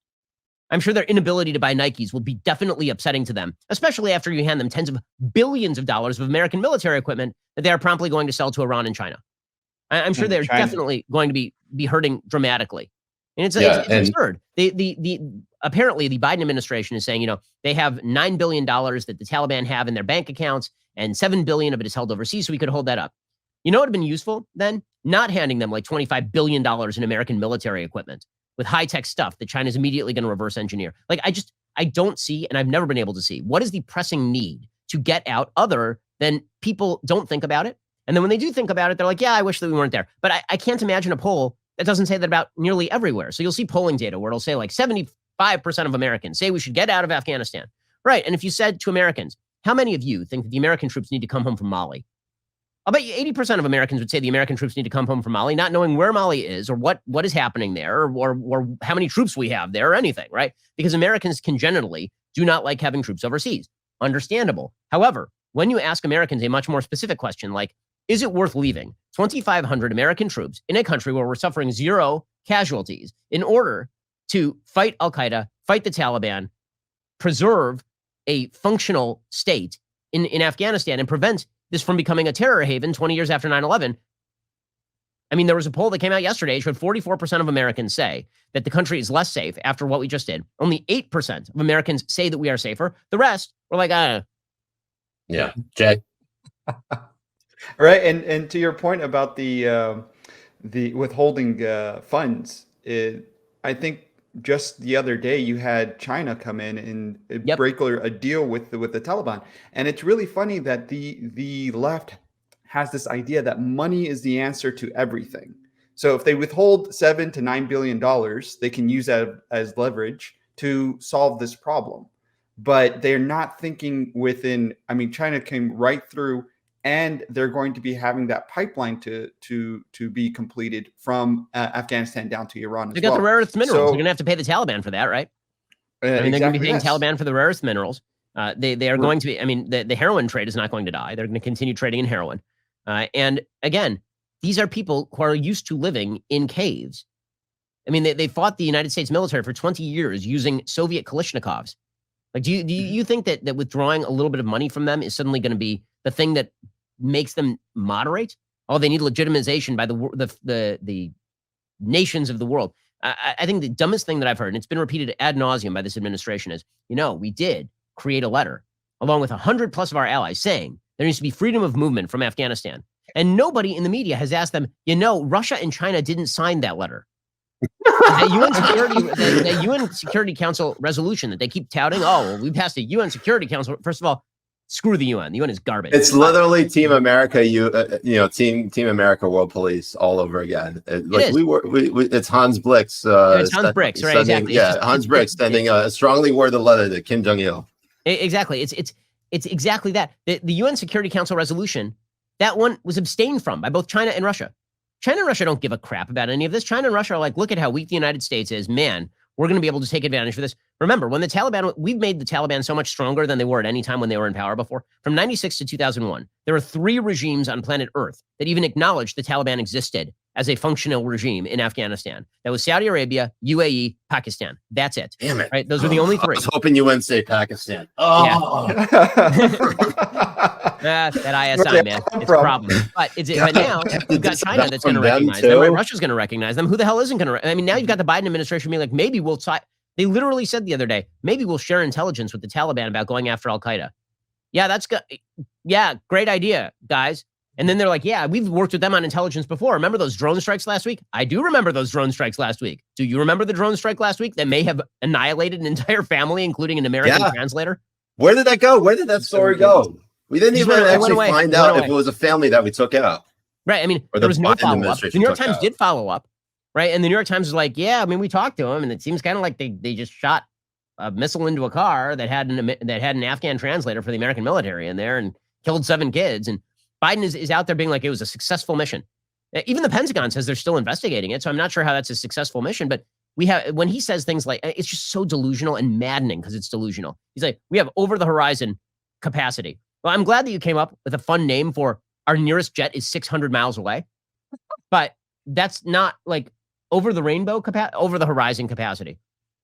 I'm sure their inability to buy Nikes will be definitely upsetting to them, especially after you hand them tens of billions of dollars of American military equipment that they are promptly going to sell to Iran and China. I'm sure they're definitely going to be hurting dramatically. And it's absurd. Apparently, the Biden administration is saying, they have $9 billion that the Taliban have in their bank accounts, and $7 billion of it is held overseas, so we could hold that up. You know what would have been useful then? Not handing them like $25 billion in American military equipment with high-tech stuff that China's immediately going to reverse engineer. Like, I don't see, and I've never been able to see, what is the pressing need to get out other than people don't think about it. And then when they do think about it, they're like, yeah, I wish that we weren't there. But I can't imagine a poll that doesn't say that about nearly everywhere. So you'll see polling data where it'll say like 75% of Americans say we should get out of Afghanistan. Right. And if you said to Americans, how many of you think that the American troops need to come home from Mali? I'll bet you 80% of Americans would say the American troops need to come home from Mali, not knowing where Mali is or what is happening there or how many troops we have there or anything, right? Because Americans congenitally do not like having troops overseas. Understandable. However, when you ask Americans a much more specific question like, is it worth leaving 2,500 American troops in a country where we're suffering zero casualties in order to fight Al-Qaeda, fight the Taliban, preserve a functional state in Afghanistan and prevent this from becoming a terror haven 20 years after 9/11? I mean, there was a poll that came out yesterday. It showed 44% of Americans say that the country is less safe after what we just did. Only 8% of Americans say that we are safer. The rest were like, Yeah. Jay. Right, and to your point about the withholding funds, I think just the other day you had China come in and Yep. break a deal with the Taliban, and it's really funny that the left has this idea that money is the answer to everything. So if they withhold $7 to $9 billion, they can use that as leverage to solve this problem. But they're not thinking within. I mean, China came right through, and they're going to be having that pipeline to be completed from Afghanistan down to Iran as they got well. the rare earth minerals. So, They're going to have to pay the Taliban for that, right? I mean, they're going to exactly be paying this. Taliban for the rare earth minerals. They are going to be. I mean, the heroin trade is not going to die. They're going to continue trading in heroin. And again, these are people who are used to living in caves. I mean, they fought the United States military for 20 years using Soviet Kalashnikovs. Like, do you think that withdrawing a little bit of money from them is suddenly going to be the thing that makes them moderate? Oh, they need legitimization by the nations of the world. I think the dumbest thing that I've heard, and it's been repeated ad nauseum by this administration, is, we did create a letter along with 100+ of our allies saying there needs to be freedom of movement from Afghanistan. And nobody in the media has asked them, Russia and China didn't sign that letter. The UN Security Council resolution that they keep touting, we passed a UN Security Council. First of all, screw the UN. The UN is garbage. It's literally Team America, Team America World Police all over again. It's Hans Blix. It's Hans Blix, right? Exactly. Hans Blix sending a strongly worded letter to Kim Jong-il. Exactly. It's exactly that. The UN Security Council resolution, that one was abstained from by both China and Russia. China and Russia don't give a crap about any of this. China and Russia are like, look at how weak the United States is. Man, we're going to be able to take advantage of this. Remember, when the Taliban, we've made the Taliban so much stronger than they were at any time when they were in power before. From 96 to 2001, there were 3 regimes on planet Earth that even acknowledged the Taliban existed as a functional regime in Afghanistan. That was Saudi Arabia, UAE, Pakistan. That's it. Damn it. Right? Those were the only 3. I was hoping you wouldn't say Pakistan. Yeah. That ISI, man. It's a problem. But now you've got China that's going to recognize them. Right? Russia's going to recognize them. Who the hell isn't going to? I mean, now you've got the Biden administration being like, maybe we'll they literally said the other day, maybe we'll share intelligence with the Taliban about going after Al-Qaeda. Yeah, that's good. Yeah, great idea, guys. And then they're like, yeah, we've worked with them on intelligence before. Remember those drone strikes last week? I do remember those drone strikes last week. Do you remember the drone strike last week that may have annihilated an entire family, including an American translator? Where did that go? Where did that story go? We didn't even actually find out if it was a family that we took out. Right. I mean, there was no follow-up. The New York Times did follow up. Right. And the New York Times was like, yeah, I mean, we talked to him, and it seems kind of like they just shot a missile into a car that had an Afghan translator for the American military in there and killed 7 kids. And Biden is out there being like, it was a successful mission. Even the Pentagon says they're still investigating it. So I'm not sure how that's a successful mission. But when he says things like, it's just so delusional and maddening because it's delusional. He's like, we have over the horizon capacity. Well, I'm glad that you came up with a fun name for our nearest jet is 600 miles away. But that's not like over the horizon capacity.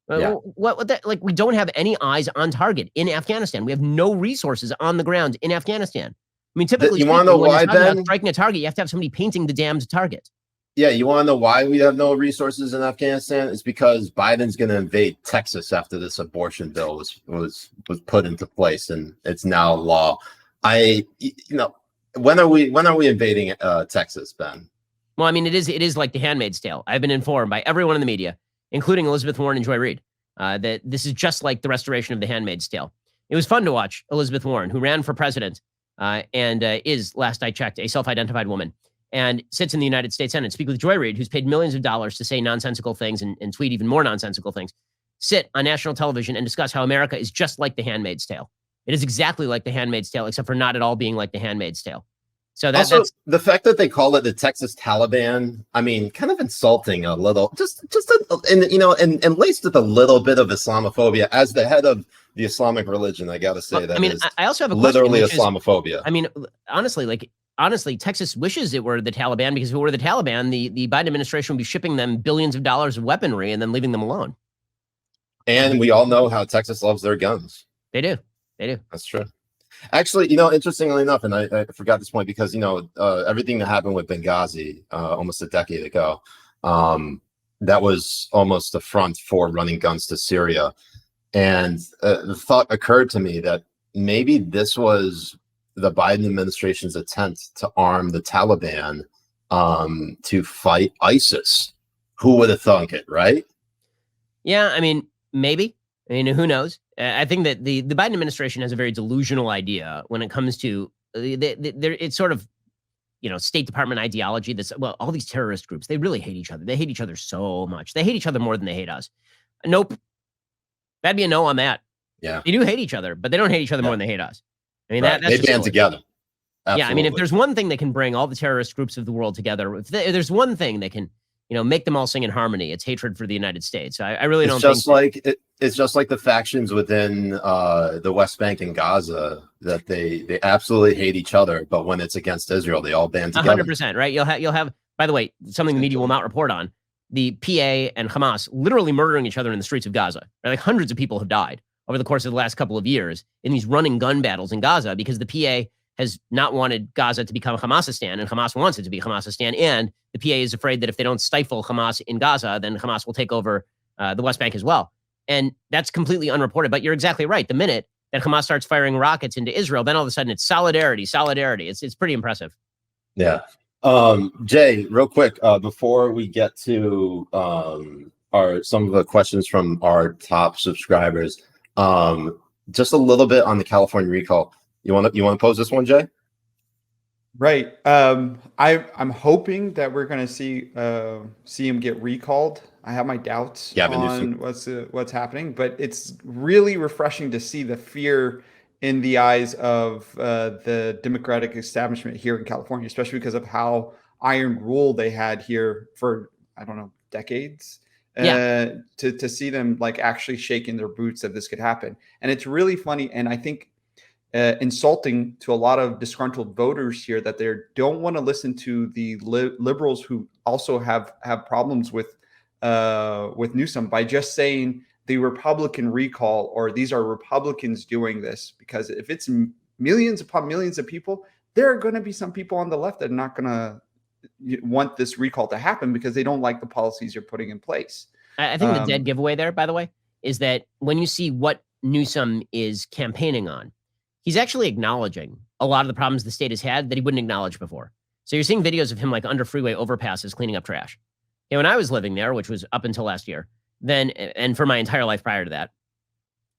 Yeah. What that, like, we don't have any eyes on target in Afghanistan. We have no resources on the ground in Afghanistan. I mean, typically, you want to know why, Ben? Striking a target, you have to have somebody painting the damned target. Yeah, you want to know why we have no resources in Afghanistan? It's because Biden's going to invade Texas after this abortion bill was put into place, and it's now law. When are we invading Texas, Ben? Well, I mean, it is like The Handmaid's Tale. I've been informed by everyone in the media, including Elizabeth Warren and Joy Reid, that this is just like the restoration of The Handmaid's Tale. It was fun to watch Elizabeth Warren, who ran for president and is, last I checked, a self-identified woman, and sits in the United States Senate, speak with Joy Reid, who's paid millions of dollars to say nonsensical things and tweet even more nonsensical things, sit on national television and discuss how America is just like The Handmaid's Tale. It is exactly like The Handmaid's Tale, except for not at all being like The Handmaid's Tale. So that's the fact that they call it the Texas Taliban. I mean, kind of insulting a little, and laced with a little bit of Islamophobia. As the head of the Islamic religion, I got to say that. I mean, I also have a literally Islamophobia. I mean, honestly, Texas wishes it were the Taliban, because if it were the Taliban, the Biden administration would be shipping them billions of dollars of weaponry and then leaving them alone. And we all know how Texas loves their guns. They do. They do. That's true. Actually, interestingly enough, and I forgot this point because, everything that happened with Benghazi almost a decade ago, that was almost the front for running guns to Syria. And the thought occurred to me that maybe this was the Biden administration's attempt to arm the Taliban to fight ISIS. Who would have thunk it, right? Yeah, I mean, maybe. I mean, who knows? I think that the Biden administration has a very delusional idea when it comes to it's sort of, State Department ideology that's, well, all these terrorist groups, they really hate each other. They hate each other so much. They hate each other more than they hate us. Nope. That'd be a no on that. Yeah. They do hate each other, but they don't hate each other more than they hate us. I mean, right. that's they band together. Absolutely. Yeah, I mean, if there's one thing that can bring all the terrorist groups of the world together, if there's one thing that can, make them all sing in harmony, it's hatred for the United States. I really don't think it's just like the factions within the West Bank and Gaza that they absolutely hate each other, but when it's against Israel, they all band together. 100%, right? You'll have. By the way, something the media will not report on: the PA and Hamas literally murdering each other in the streets of Gaza. Right? Like hundreds of people have died over the course of the last couple of years in these running gun battles in Gaza because the PA has not wanted Gaza to become Hamasistan, and Hamas wants it to be Hamasistan. And the PA is afraid that if they don't stifle Hamas in Gaza, then Hamas will take over the West Bank as well. And that's completely unreported. But you're exactly right. The minute that Hamas starts firing rockets into Israel, then all of a sudden it's solidarity. It's pretty impressive. Yeah. Jay, real quick, before we get to some of the questions from our top subscribers, just a little bit on the California recall. You want to pose this one, Jay? Right. I'm hoping that we're going to see him get recalled. I have my doubts on what's happening, but it's really refreshing to see the fear in the eyes of the Democratic establishment here in California, especially because of how iron rule they had here for, I don't know, decades. To see them like actually shaking their boots that this could happen. And it's really funny. And I think insulting to a lot of disgruntled voters here that they don't want to listen to the liberals who also have problems with Newsom by just saying the Republican recall or these are Republicans doing this, because if it's millions upon millions of people, there are going to be some people on the left that are not going to want this recall to happen because they don't like the policies you're putting in place. I think the dead giveaway there, by the way, is that when you see what Newsom is campaigning on, he's actually acknowledging a lot of the problems the state has had that he wouldn't acknowledge before. So you're seeing videos of him like under freeway overpasses cleaning up trash. And when I was living there, which was up until last year, then and for my entire life prior to that,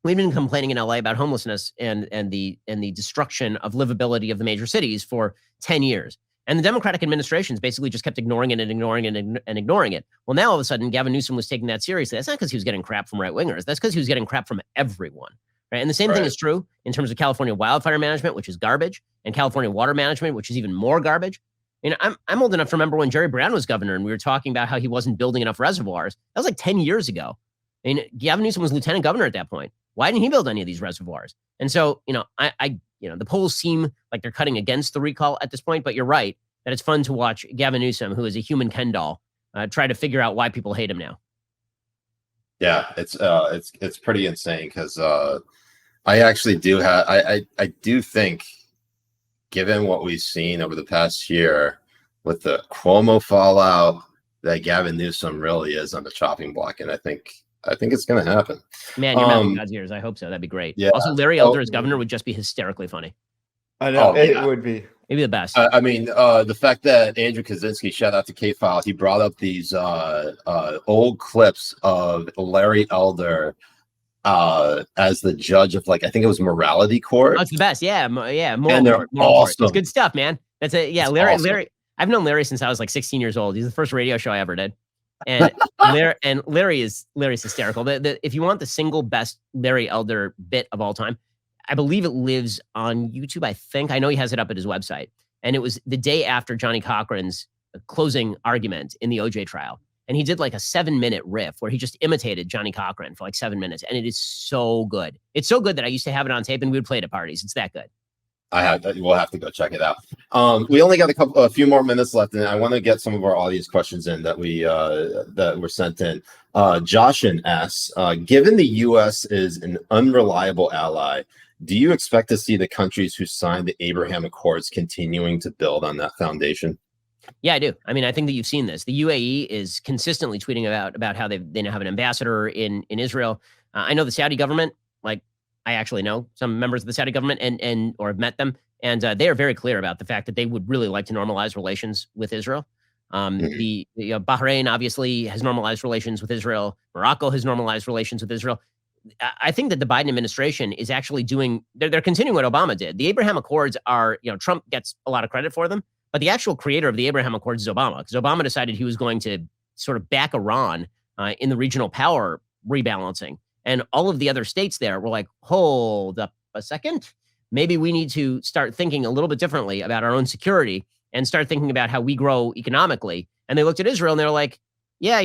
we've been complaining in LA about homelessness and the destruction of livability of the major cities for 10 years. And the Democratic administrations basically just kept ignoring it and ignoring it and ignoring it. Well, now all of a sudden, Gavin Newsom was taking that seriously. That's not because he was getting crap from right wingers. That's because he was getting crap from everyone. Right. And the same thing is true in terms of California wildfire management, which is garbage, and California water management, which is even more garbage. I'm old enough to remember when Jerry Brown was governor and we were talking about how he wasn't building enough reservoirs. That was like 10 years ago. Gavin Newsom was lieutenant governor at that point. Why didn't he build any of these reservoirs? And so, the polls seem like they're cutting against the recall at this point, but you're right that it's fun to watch Gavin Newsom, who is a human Ken doll, try to figure out why people hate him now. Yeah, it's pretty insane because I actually do have I do think, given what we've seen over the past year with the Cuomo fallout, that Gavin Newsom really is on the chopping block, and I think it's going to happen. Man, you're melting God's ears. I hope so. That'd be great. Yeah. Also, Larry Elder as governor would just be hysterically funny. I know it would be. Maybe the best. I mean, the fact that Andrew Kaczynski, shout out to K-File, he brought up these old clips of Larry Elder as the judge of, like, I think it was morality court. Oh, it's the best. Yeah. Moral and they're court. awesome. It's good stuff, man. That's it. Yeah. Larry. I've known Larry since I was like 16 years old. He's the first radio show I ever did. And Larry's hysterical. If you want the single best Larry Elder bit of all time, I believe it lives on YouTube. I know he has it up at his website. And it was the day after Johnny Cochran's closing argument in the OJ trial. And he did like a 7-minute riff where he just imitated Johnny Cochran for like 7 minutes. And it is so good. It's so good that I used to have it on tape and we would play it at parties. It's that good. We'll have to go check it out. We only got a few more minutes left, and I want to get some of our audience questions in that were sent in. Joshin asks, given the U.S. is an unreliable ally, Do you expect to see the countries who signed the Abraham Accords continuing to build on that foundation? Yeah, I do. I mean, I think that you've seen this. The UAE is consistently tweeting about how they now have an ambassador in Israel. I know the Saudi government, like I actually know some members of the Saudi government and or have met them, and they are very clear about the fact that they would really like to normalize relations with Israel. Bahrain obviously has normalized relations with Israel. Morocco has normalized relations with Israel. I think that the Biden administration is actually they're continuing what Obama did. The Abraham Accords are, Trump gets a lot of credit for them, but the actual creator of the Abraham Accords is Obama, because Obama decided he was going to sort of back Iran in the regional power rebalancing. And all of the other states there were like, hold up a second. Maybe we need to start thinking a little bit differently about our own security and start thinking about how we grow economically. And they looked at Israel and they were like, yeah,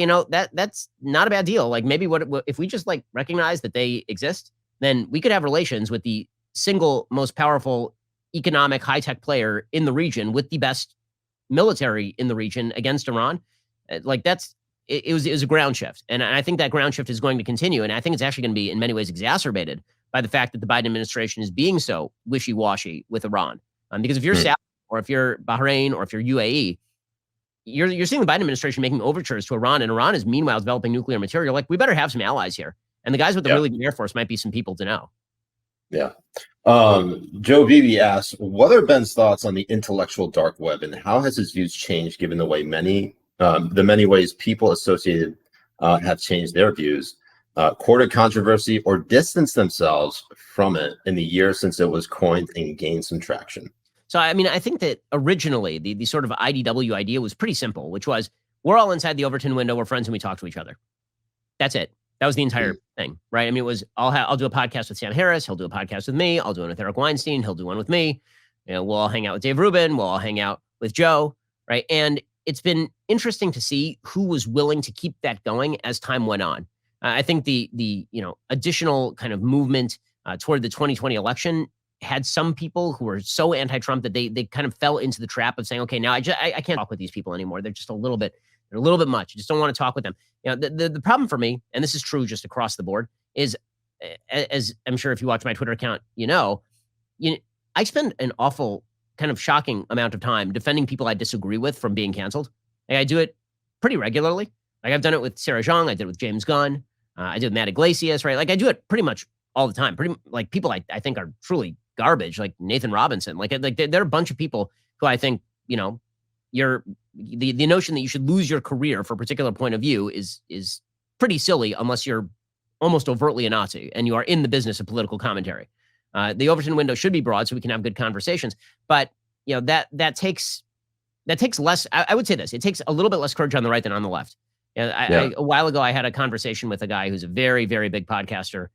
that's not a bad deal. Like maybe what if we just like recognize that they exist, then we could have relations with the single most powerful economic high-tech player in the region with the best military in the region against Iran. Like it was a ground shift. And I think that ground shift is going to continue. And I think it's actually going to be in many ways exacerbated by the fact that the Biden administration is being so wishy-washy with Iran. Because if you're Saudi or if you're Bahrain or if you're UAE, you're seeing the Biden administration making overtures to Iran, and Iran is meanwhile developing nuclear material. Like, we better have some allies here. And the guys with the really good Air Force might be some people to know. Yeah. Joe Beebe asks, what are Ben's thoughts on the intellectual dark web, and how has his views changed given the way the many ways people associated have changed their views, courted controversy, or distanced themselves from it in the years since it was coined and gained some traction? So, I mean, I think that originally the sort of IDW idea was pretty simple, which was we're all inside the Overton window. We're friends and we talk to each other. That's it. That was the entire thing, right? I mean, it was I'll do a podcast with Sam Harris. He'll do a podcast with me. I'll do one with Eric Weinstein. He'll do one with me. We'll all hang out with Dave Rubin. We'll all hang out with Joe, right? And it's been interesting to see who was willing to keep that going as time went on. I think the additional kind of movement toward the 2020 election had some people who were so anti-Trump that they kind of fell into the trap of saying, okay, now I can't talk with these people anymore. They're just a little bit much. I just don't want to talk with them. The problem for me, and this is true just across the board, is, as I'm sure if you watch my Twitter account, I spend an awful kind of shocking amount of time defending people I disagree with from being canceled. Like, I do it pretty regularly. Like, I've done it with Sarah Jeong. I did it with James Gunn. I did with Matt Iglesias, right? Like, I do it pretty much all the time. Pretty like people I think are truly garbage, like Nathan Robinson. Like there are a bunch of people who I think, the notion that you should lose your career for a particular point of view is pretty silly unless you're almost overtly a Nazi and you are in the business of political commentary. The Overton window should be broad so we can have good conversations. But that takes less. I would say this: it takes a little bit less courage on the right than on the left. A while ago, I had a conversation with a guy who's a very, very big podcaster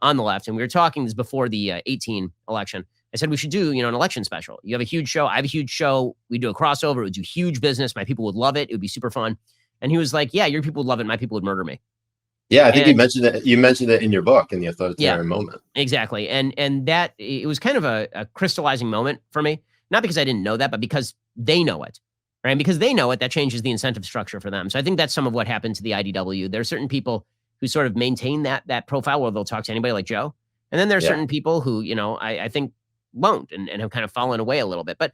on the left, and we were talking this before the 18 election. I said we should do an election special. You have a huge show. I have a huge show. We do a crossover. It would do huge business. My people would love it. It would be super fun. And he was like, "Yeah, your people would love it. My people would murder me." Yeah, I think you mentioned it. You mentioned it in your book, in the Authoritarian Moment. Exactly. And that it was kind of a crystallizing moment for me. Not because I didn't know that, but because they know it. Right? And because they know it, that changes the incentive structure for them. So I think that's some of what happened to the IDW. There are certain people who sort of maintain that profile where they'll talk to anybody like Joe. And then there are certain people who, I think won't and have kind of fallen away a little bit. But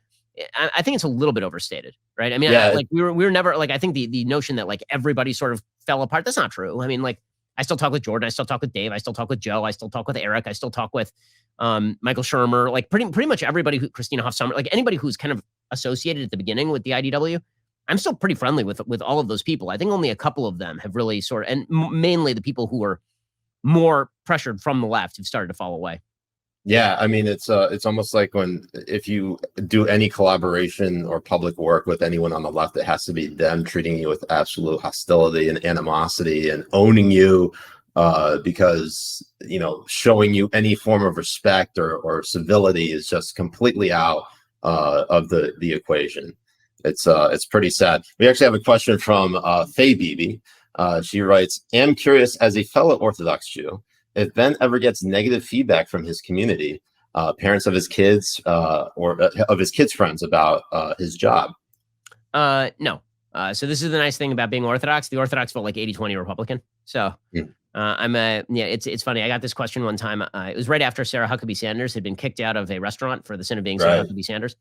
I think it's a little bit overstated, right? I mean, we were never like, I think the notion that like everybody sort of fell apart, that's not true. I mean, like, I still talk with Jordan. I still talk with Dave. I still talk with Joe. I still talk with Eric. I still talk with Michael Shermer, like pretty much everybody Christina Hoff Summer, like anybody who's kind of associated at the beginning with the IDW. I'm still pretty friendly with all of those people. I think only a couple of them have really and mainly the people who are more pressured from the left have started to fall away. Yeah, I mean, it's almost like if you do any collaboration or public work with anyone on the left, it has to be them treating you with absolute hostility and animosity and owning you because, showing you any form of respect or civility is just completely out of the equation. It's pretty sad. We actually have a question from Faye Beebe. She writes, "Am curious, as a fellow Orthodox Jew, if Ben ever gets negative feedback from his community, parents of his kids or of his kids' friends about his job." No. So this is the nice thing about being Orthodox. The Orthodox vote like 80-20 Republican. So It's funny. I got this question one time. It was right after Sarah Huckabee Sanders had been kicked out of a restaurant for the sin of being Sarah Huckabee Sanders.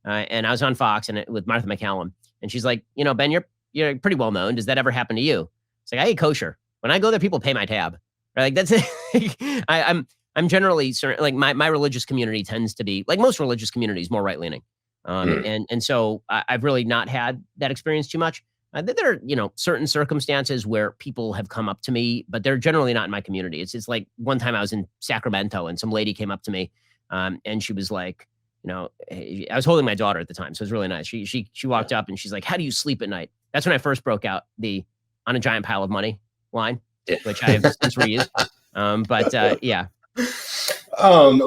And I was on Fox with Martha McCallum, and she's like, Ben, you're pretty well known. Does that ever happen to you? It's like, I eat kosher. When I go there, people pay my tab. Right? Like that's it. I'm generally like my religious community tends to be like most religious communities, more right leaning. And so I've really not had that experience too much. There are, certain circumstances where people have come up to me, but they're generally not in my community. It's like one time I was in Sacramento and some lady came up to me, and she was like, I was holding my daughter at the time, so it was really nice. She walked up and she's like, "How do you sleep at night?" That's when I first broke out the "on a giant pile of money" line, which I have since reused. Yeah.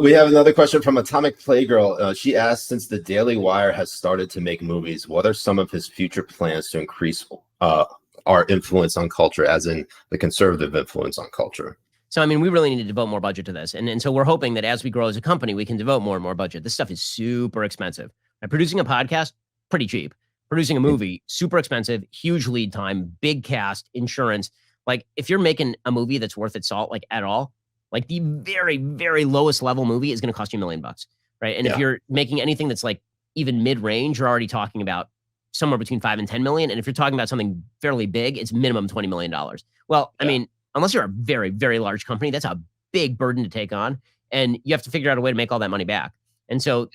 We have another question from Atomic Playgirl. She asked, since the Daily Wire has started to make movies, what are some of his future plans to increase our influence on culture, as in the conservative influence on culture? So, I mean, we really need to devote more budget to this. And so we're hoping that as we grow as a company, we can devote more and more budget. This stuff is super expensive. And producing a podcast, pretty cheap. Producing a movie, super expensive, huge lead time, big cast, insurance. Like, if you're making a movie that's worth its salt, like at all, like the very, very lowest level movie is going to cost you $1 million, right? And if you're making anything that's like even mid-range, you're already talking about somewhere between 5 and 10 million. And if you're talking about something fairly big, it's minimum $20 million. Well, I mean, unless you're a very, very large company, that's a big burden to take on. And you have to figure out a way to make all that money back. And so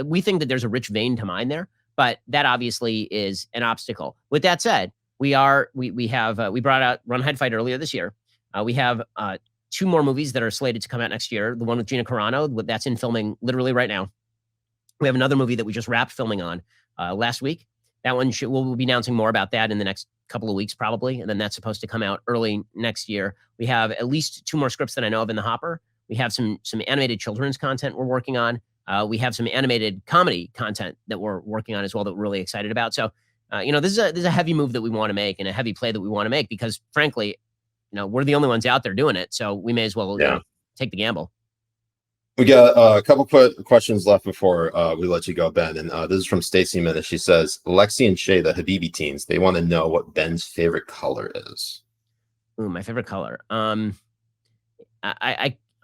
we think that there's a rich vein to mine there, but that obviously is an obstacle. With that said, we brought out Run, Hide, Fight earlier this year. We have 2 more movies that are slated to come out next year. The one with Gina Carano, that's in filming literally right now. We have another movie that we just wrapped filming on last week. That one we'll be announcing more about that in the next couple of weeks, probably. And then that's supposed to come out early next year. We have at least 2 more scripts that I know of in the hopper. We have some animated children's content we're working on. We have some animated comedy content that we're working on as well that we're really excited about. So, this is a heavy move that we want to make and a heavy play that we want to make because, frankly, we're the only ones out there doing it. So we may as well take the gamble. We got a couple quick questions left before we let you go, Ben. And this is from Stacy Minna. She says, Lexi and Shay, the Habibi teens, they want to know what Ben's favorite color is. Ooh, my favorite color. I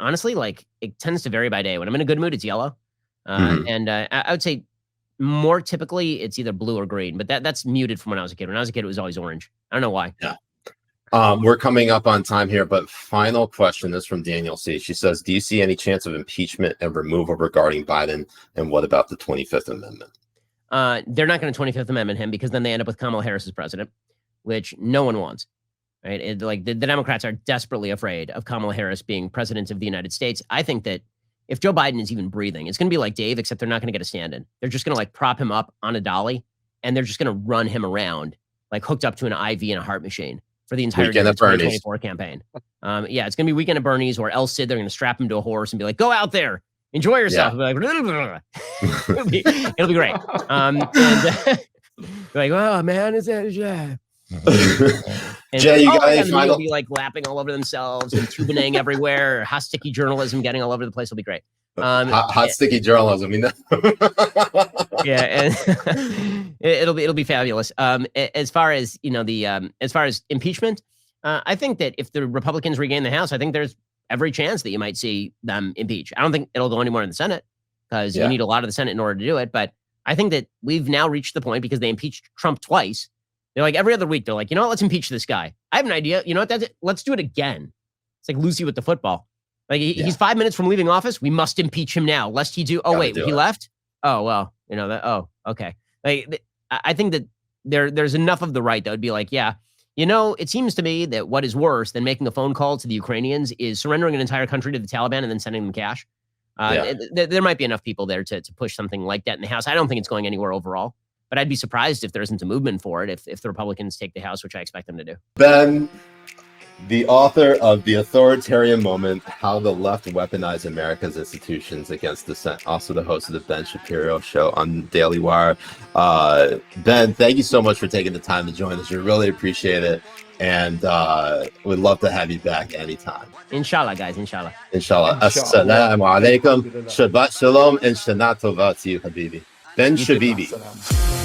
honestly, like, it tends to vary by day. When I'm in a good mood, it's yellow. And I would say more typically it's either blue or green, but that's muted from when I was a kid. When I was a kid, it was always orange. I don't know why. Yeah. We're coming up on time here, but final question is from Daniel C. She says, do you see any chance of impeachment and removal regarding Biden? And what about the 25th Amendment? They're not going to 25th Amendment him because then they end up with Kamala Harris as president, which no one wants, right? The Democrats are desperately afraid of Kamala Harris being president of the United States. I think that if Joe Biden is even breathing, it's going to be like Dave, except they're not going to get a stand-in. They're just going to like prop him up on a dolly and they're just going to run him around like hooked up to an IV and a heart machine for the entire 2024 campaign. It's going to be Weekend at Bernie's or El Cid. They're going to strap him to a horse and be like, go out there, enjoy yourself. Yeah. It'll be great. Like, oh man, is that Jay, you got any final? They'll be like lapping all over themselves and tubining everywhere. Hot sticky journalism getting all over the place will be great. Hot sticky journalism. And it'll be fabulous. As far as as far as impeachment, I think that if the Republicans regain the House, I think there's every chance that you might see them impeach. I don't think it'll go anymore in the Senate because you need a lot of the Senate in order to do it. But I think that we've now reached the point because they impeached Trump twice. They're like every other week. They're like, let's impeach this guy. I have an idea. You know what? That's it. Let's do it again. It's like Lucy with the football. Like he's 5 minutes from leaving office. We must impeach him now, lest he do. Oh wait, he left. Oh well, that. Oh okay. Like I think that there's enough of the right that would be like, it seems to me that what is worse than making a phone call to the Ukrainians is surrendering an entire country to the Taliban and then sending them cash. There might be enough people there to push something like that in the House. I don't think it's going anywhere overall, but I'd be surprised if there isn't a movement for it if the Republicans take the House, which I expect them to do. Ben, the author of The Authoritarian Moment, How the Left Weaponized America's Institutions Against Dissent, also the host of the Ben Shapiro Show on Daily Wire. Ben, thank you so much for taking the time to join us. We really appreciate it. And we'd love to have you back anytime. Inshallah, guys. Inshallah. Assalamu alaikum. Shabbat shalom and shana tova to you, Habibi. Ben Shabibi.